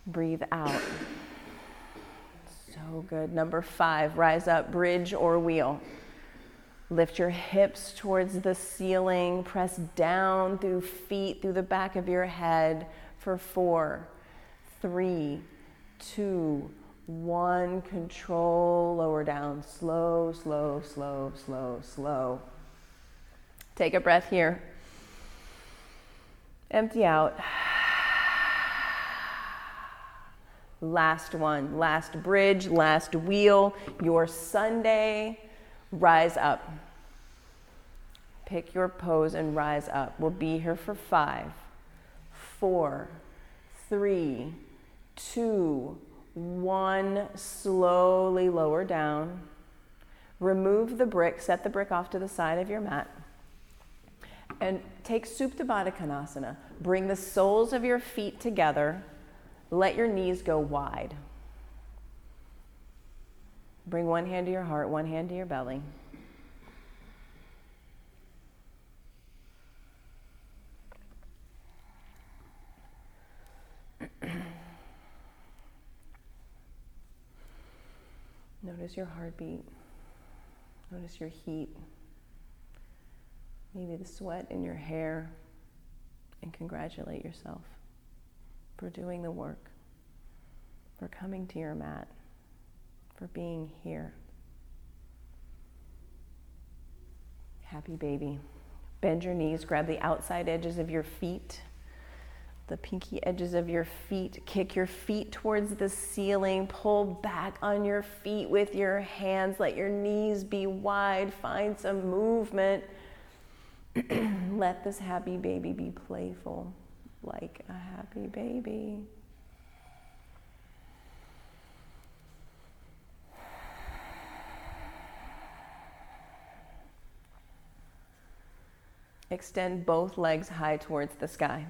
breathe out. So good. Number 5, rise up, bridge or wheel. Lift your hips towards the ceiling. Press down through feet, through the back of your head for 4, 3, 2, 1. Control, lower down. Slow, slow, slow, slow, slow. Take a breath here. Empty out. Last one, last bridge, last wheel, your Sunday. Rise up. Pick your pose and rise up. We'll be here for 5, 4, 3, 2, 1. Slowly lower down. Remove the brick, set the brick off to the side of your mat. And take Supta Baddha Konasana. Bring the soles of your feet together. Let your knees go wide. Bring one hand to your heart, one hand to your belly. Notice your heartbeat. Notice your heat. Maybe the sweat in your hair. And congratulate yourself for doing the work, for coming to your mat, for being here. Happy baby. Bend your knees, grab the outside edges of your feet, the pinky edges of your feet. Kick your feet towards the ceiling. Pull back on your feet with your hands. Let your knees be wide. Find some movement. Let this happy baby be playful, like a happy baby. Extend both legs high towards the sky.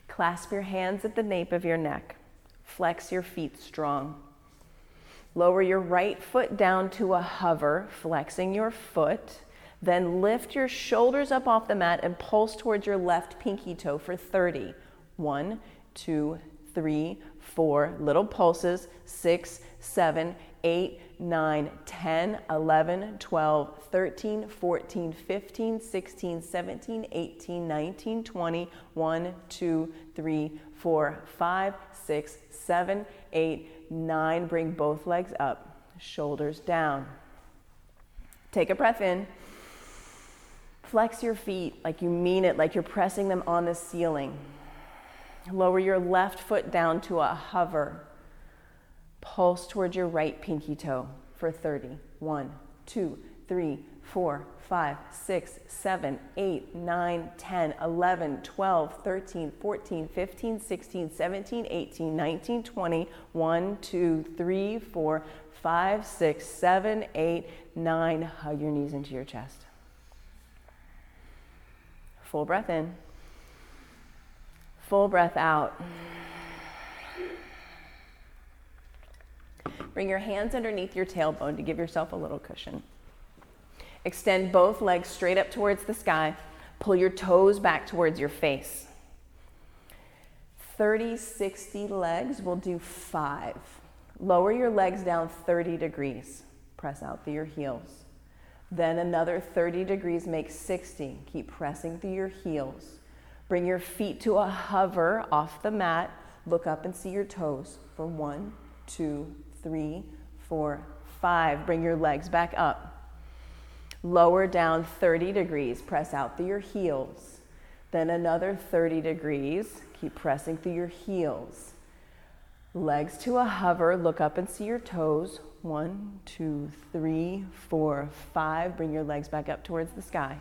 Clasp your hands at the nape of your neck. Flex your feet strong. Lower your right foot down to a hover, flexing your foot. Then lift your shoulders up off the mat and pulse towards your left pinky toe for 30. 1, 2, 3, 4. Little pulses. 6, 7, 8, 9, 10, 11, 12, 13, 14, 15, 16, 17, 18, 19, 20. 1, 2, 3, 4, 5, 6, 7, 8, 9. Bring both legs up. Shoulders down. Take a breath in. Flex your feet like you mean it, like you're pressing them on the ceiling. Lower your left foot down to a hover. Pulse towards your right pinky toe for 30. 1, 2, 3, 4, 5, 6, 7, 8, 9, 10, 11, 12, 13, 14, 15, 16, 17, 18, 19, 20. 1, 2, 3, 4, 5, 6, 7, 8, 9. Hug your knees into your chest. Full breath in. Full breath out. Bring your hands underneath your tailbone to give yourself a little cushion. Extend both legs straight up towards the sky. Pull your toes back towards your face. 30, 60 legs, we'll do 5. Lower your legs down 30 degrees. Press out through your heels. Then another 30 degrees makes 60. Keep pressing through your heels. Bring your feet to a hover off the mat. Look up and see your toes for 1, 2, 3, 4, 5. Bring your legs back up. Lower down 30 degrees. Press out through your heels. Then another 30 degrees. Keep pressing through your heels. Legs to a hover. Look up and see your toes. 1, 2, 3, 4, 5. Bring your legs back up towards the sky.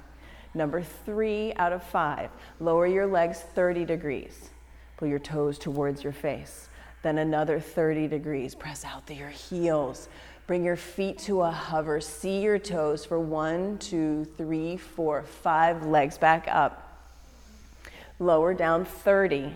Number 3 out of 5. Lower your legs 30 degrees. Pull your toes towards your face. Then another 30 degrees. Press out through your heels. Bring your feet to a hover. See your toes for 1, 2, 3, 4, 5. Legs back up. Lower down 30.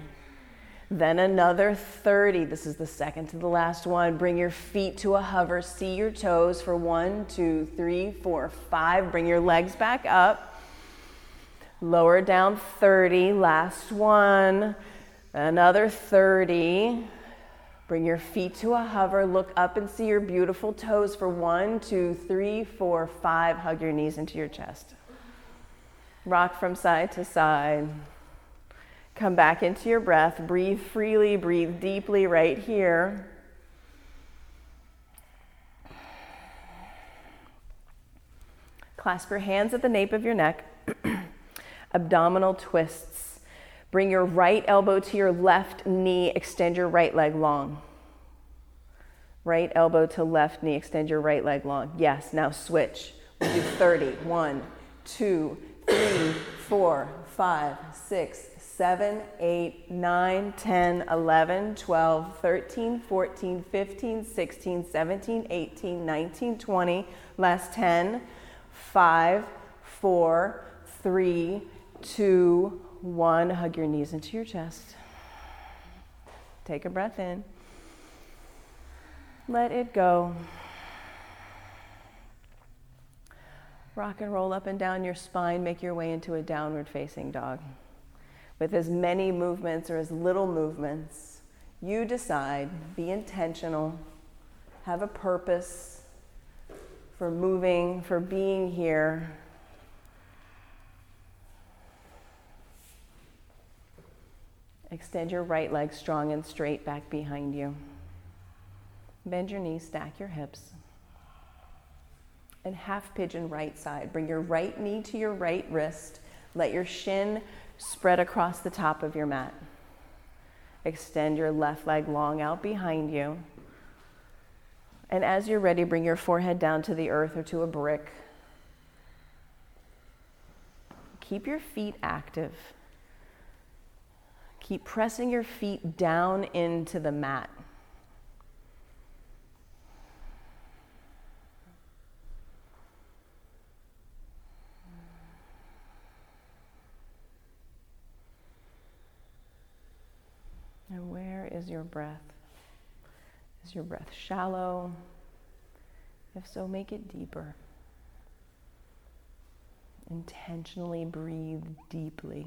Then another 30. This is the second to the last one. Bring your feet to a hover. See your toes for 1, 2, 3, 4, 5. Bring your legs back up. Lower down 30. Last one. Another 30. Bring your feet to a hover. Look up and see your beautiful toes for 1, 2, 3, 4, 5. Hug your knees into your chest. Rock from side to side. Come back into your breath. Breathe freely, breathe deeply right here. Clasp your hands at the nape of your neck. Abdominal twists. Bring your right elbow to your left knee. Extend your right leg long. Right elbow to left knee. Extend your right leg long. Yes, now switch. We'll do 30. 1, 2, 3, 4, 5, 6, 7, 8, 9, 10, 11, 12, 13, 14, 15, 16, 17, 18, 19, 20. Last 10. 5, 4, 3, 2, 1. Hug your knees into your chest. Take a breath in. Let it go. Rock and roll up and down your spine. Make your way into a downward facing dog. With as many movements or as little movements, you decide. Be intentional. Have a purpose for moving, for being here. Extend your right leg strong and straight back behind you. Bend your knees, stack your hips. And half pigeon right side. Bring your right knee to your right wrist. Let your shin spread across the top of your mat. Extend your left leg long out behind you. And as you're ready, bring your forehead down to the earth or to a brick. Keep your feet active. Keep pressing your feet down into the mat. And where is your breath? Is your breath shallow? If so, make it deeper. Intentionally breathe deeply.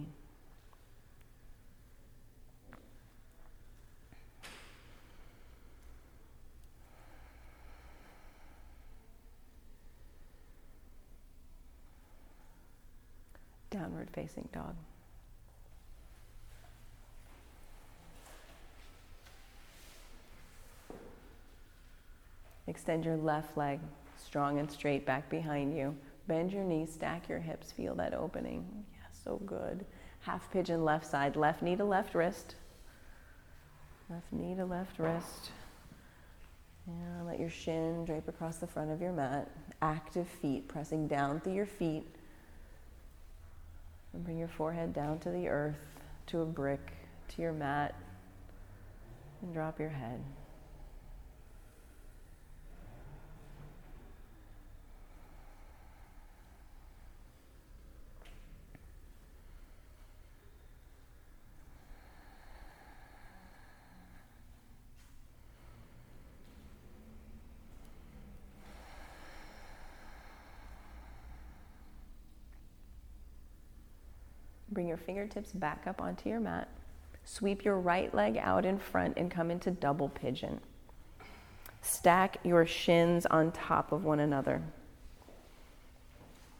Downward facing dog. Extend your left leg strong and straight back behind you. Bend your knees, stack your hips, feel that opening. Yeah, so good. Half pigeon left side, left knee to left wrist. Left knee to left wrist. And let your shin drape across the front of your mat. Active feet, pressing down through your feet. And bring your forehead down to the earth, to a brick, to your mat. And drop your head. Bring your fingertips back up onto your mat. Sweep your right leg out in front and come into double pigeon. Stack your shins on top of one another.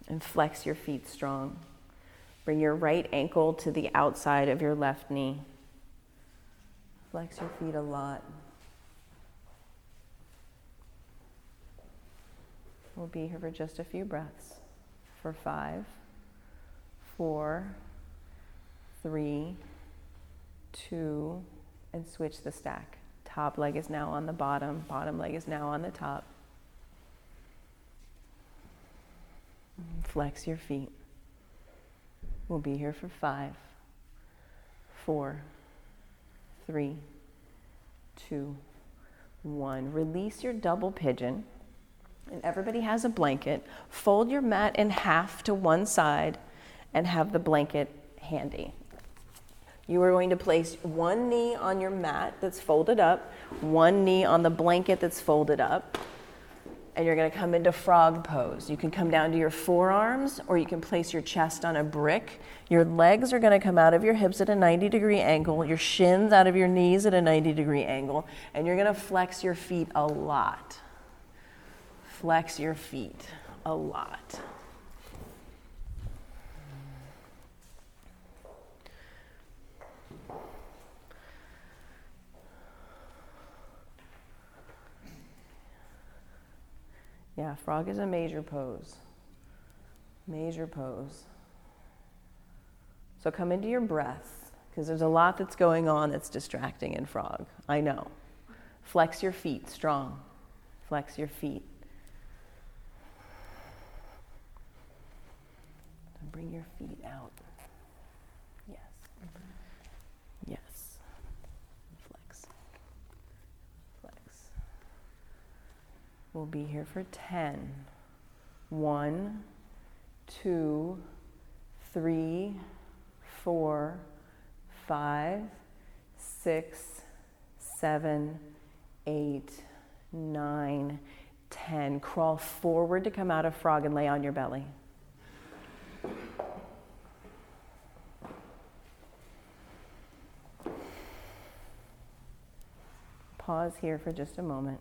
And flex your feet strong. Bring your right ankle to the outside of your left knee. Flex your feet a lot. We'll be here for just a few breaths. For 5, 4, 3, 2, and switch the stack. Top leg is now on the bottom leg is now on the top. Flex your feet. We'll be here for 5, 4, 3, 2, 1. Release your double pigeon. And everybody has a blanket. Fold your mat in half to one side and have the blanket handy. You are going to place one knee on your mat that's folded up, one knee on the blanket that's folded up, and you're going to come into frog pose. You can come down to your forearms, or you can place your chest on a brick. Your legs are going to come out of your hips at a 90-degree angle, your shins out of your knees at a 90-degree angle, and you're going to flex your feet a lot. Flex your feet a lot. Yeah, frog is a major pose. Major pose. So come into your breath, because there's a lot that's going on that's distracting in frog. I know. Flex your feet strong. Flex your feet. And bring your feet out. Yes. Yes. Flex. Flex. We'll be here for 10. 1, 2, 3, 4, 5, 6, 7, 8, 9, 10. Crawl forward to come out of frog and lay on your belly. Pause here for just a moment.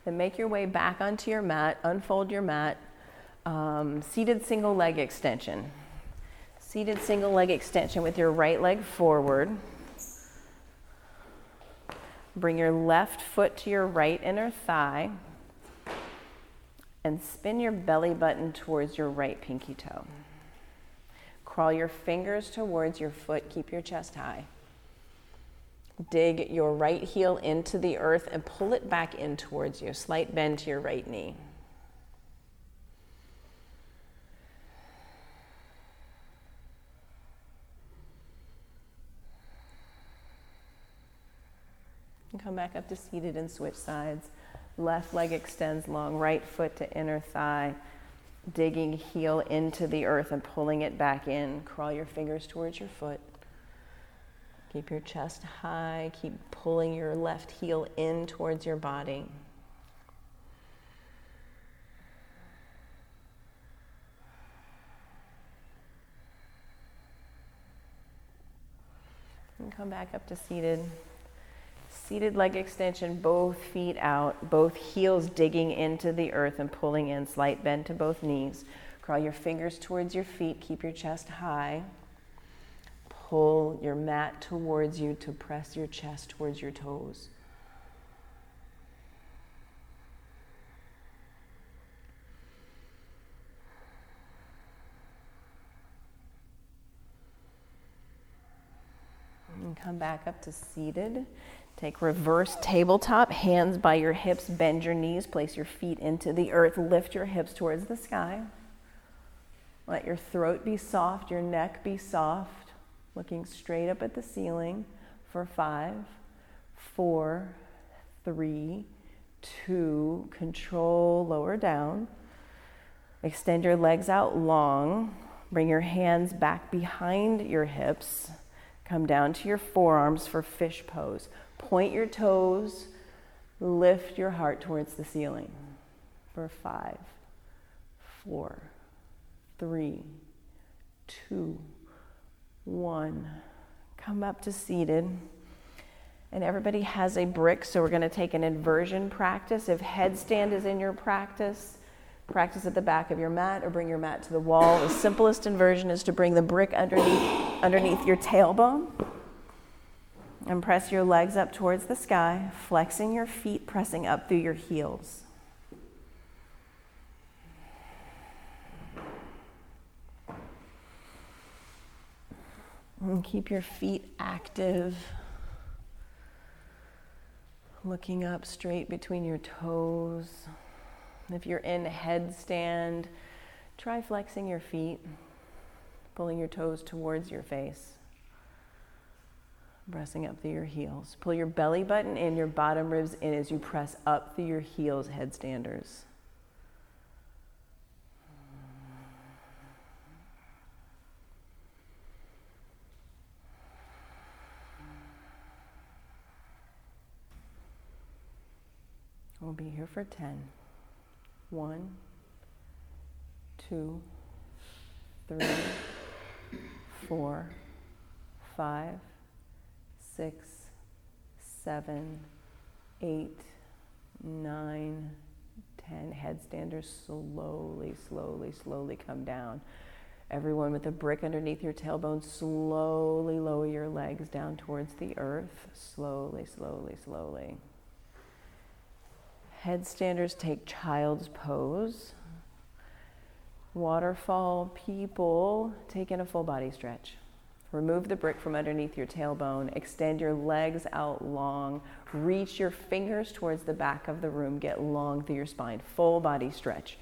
Then make your way back onto your mat, unfold your mat, seated single leg extension. Seated single leg extension with your right leg forward. Bring your left foot to your right inner thigh and spin your belly button towards your right pinky toe. Crawl your fingers towards your foot, keep your chest high. Dig your right heel into the earth and pull it back in towards you. Slight bend to your right knee. And come back up to seated and switch sides. Left leg extends long, right foot to inner thigh. Digging heel into the earth and pulling it back in. Crawl your fingers towards your foot. Keep your chest high. Keep pulling your left heel in towards your body. And come back up to seated. Seated leg extension, both feet out, both heels digging into the earth and pulling in. Slight bend to both knees. Crawl your fingers towards your feet. Keep your chest high. Pull your mat towards you to press your chest towards your toes. And And come back up to seated. Take reverse tabletop, hands by your hips, bend your knees, place your feet into the earth, lift your hips towards the sky. Let your throat be soft, your neck be soft, looking straight up at the ceiling for 5, 4, 3, 2, control, lower down. Extend your legs out long, bring your hands back behind your hips, come down to your forearms for fish pose. Point your toes, lift your heart towards the ceiling for 5, 4, 3, 2, 1. Come up to seated. And everybody has a brick, so we're going to take an inversion practice. If headstand is in your practice, practice at the back of your mat or bring your mat to the wall. The simplest inversion is to bring the brick underneath your tailbone. And press your legs up towards the sky, flexing your feet, pressing up through your heels. And keep your feet active, looking up straight between your toes. If you're in headstand, try flexing your feet, pulling your toes towards your face. Pressing up through your heels. Pull your belly button in, your bottom ribs in as you press up through your heels, headstanders. We'll be here for 10. 1, 2, 3, 4, 5, 6, 7, 8, 9, 10. Headstanders slowly, slowly, slowly come down. Everyone with a brick underneath your tailbone, slowly lower your legs down towards the earth. Slowly, slowly, slowly. Headstanders take child's pose. Waterfall people, take in a full body stretch. Remove the brick from underneath your tailbone. Extend your legs out long. Reach your fingers towards the back of the room. Get long through your spine. Full body stretch.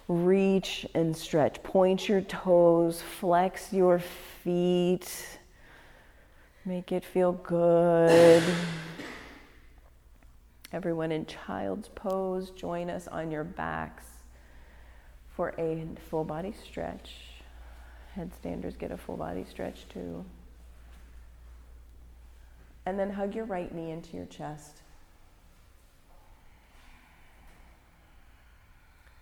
Reach and stretch. Point your toes. Flex your feet. Make it feel good. Everyone in child's pose, join us on your backs for a full body stretch. Headstanders get a full body stretch too. And then hug your right knee into your chest.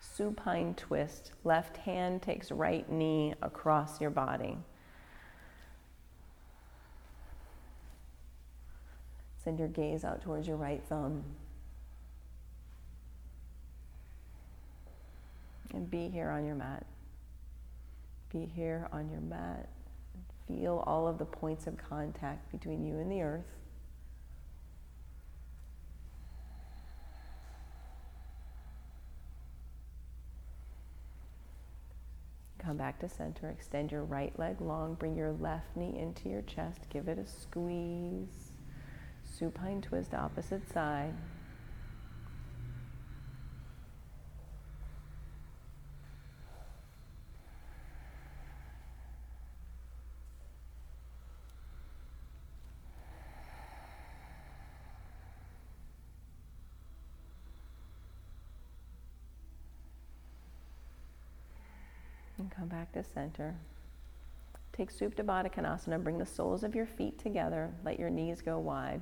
Supine twist. Left hand takes right knee across your body. Send your gaze out towards your right thumb. And be here on your mat. Be here on your mat. Feel all of the points of contact between you and the earth. Come back to center. Extend your right leg long. Bring your left knee into your chest. Give it a squeeze. Supine twist, opposite side. And come back to center. Take Supta Baddha Konasana. Bring the soles of your feet together. Let your knees go wide.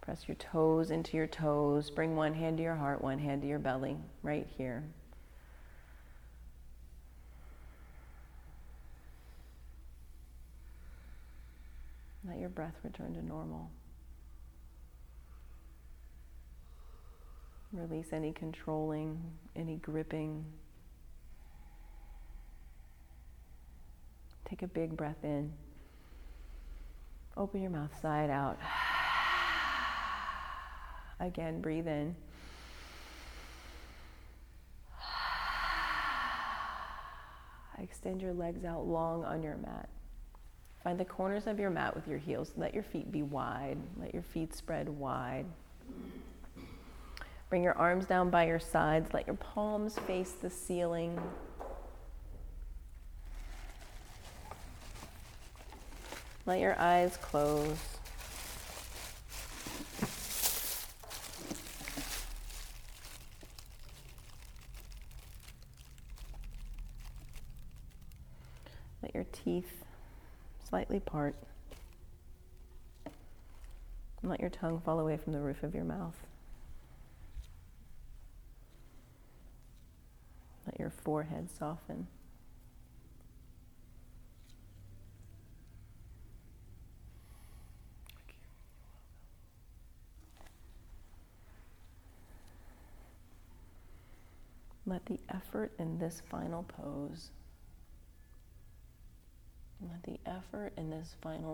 Press your toes into your toes. Bring one hand to your heart, one hand to your belly, right here. Let your breath return to normal. Release any controlling, any gripping. Take a big breath in. Open your mouth side out. Again, breathe in. Extend your legs out long on your mat. Find the corners of your mat with your heels. Let your feet be wide. Let your feet spread wide. Bring your arms down by your sides. Let your palms face the ceiling. Let your eyes close. Let your teeth slightly part. And let your tongue fall away from the roof of your mouth. Let your forehead soften. Let the effort in this final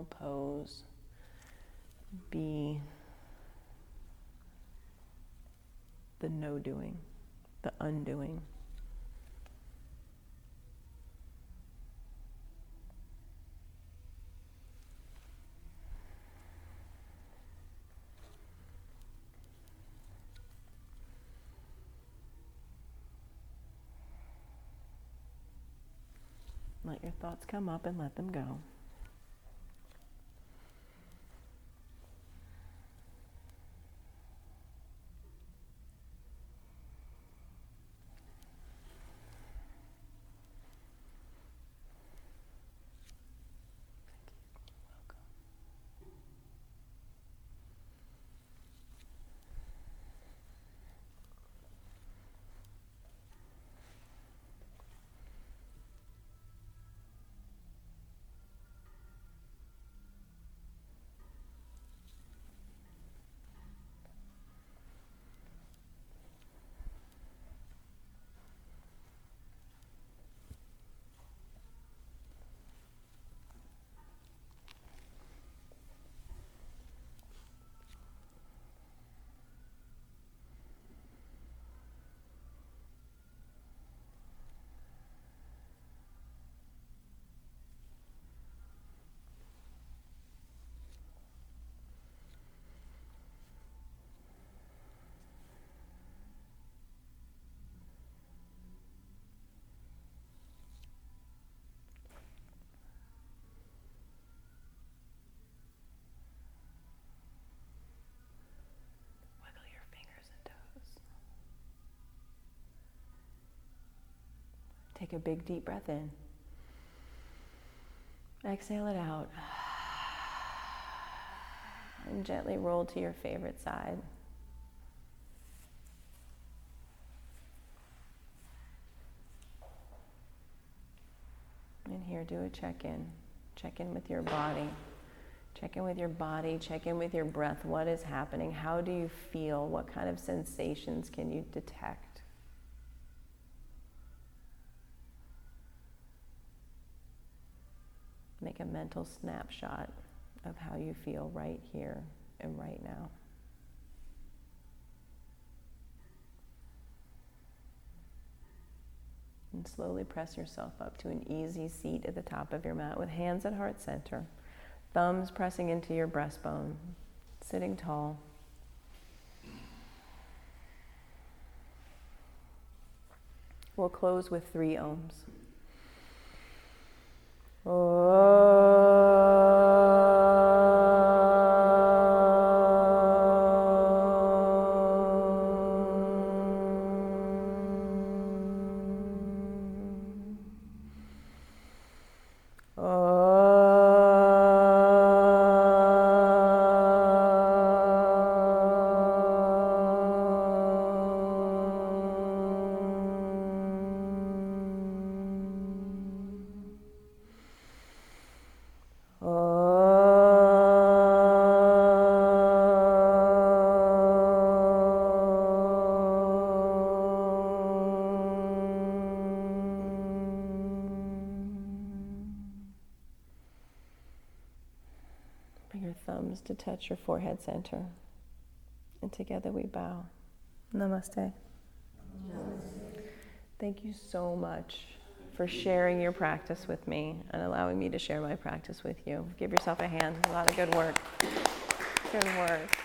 pose, be the no doing, the undoing. Let your thoughts come up and let them go. Take a big deep breath in. Exhale it out. And gently roll to your favorite side. And here, do a check-in. Check in with your body. Check in with your body. Check in with your breath. What is happening? How do you feel? What kind of sensations can you detect? Make a mental snapshot of how you feel right here and right now. And slowly press yourself up to an easy seat at the top of your mat with hands at heart center, thumbs pressing into your breastbone, sitting tall. We'll close with 3 ohms. Bring your thumbs to touch your forehead center. And together we bow. Namaste. Namaste. Thank you so much for sharing your practice with me and allowing me to share my practice with you. Give yourself a hand. A lot of good work. Good work.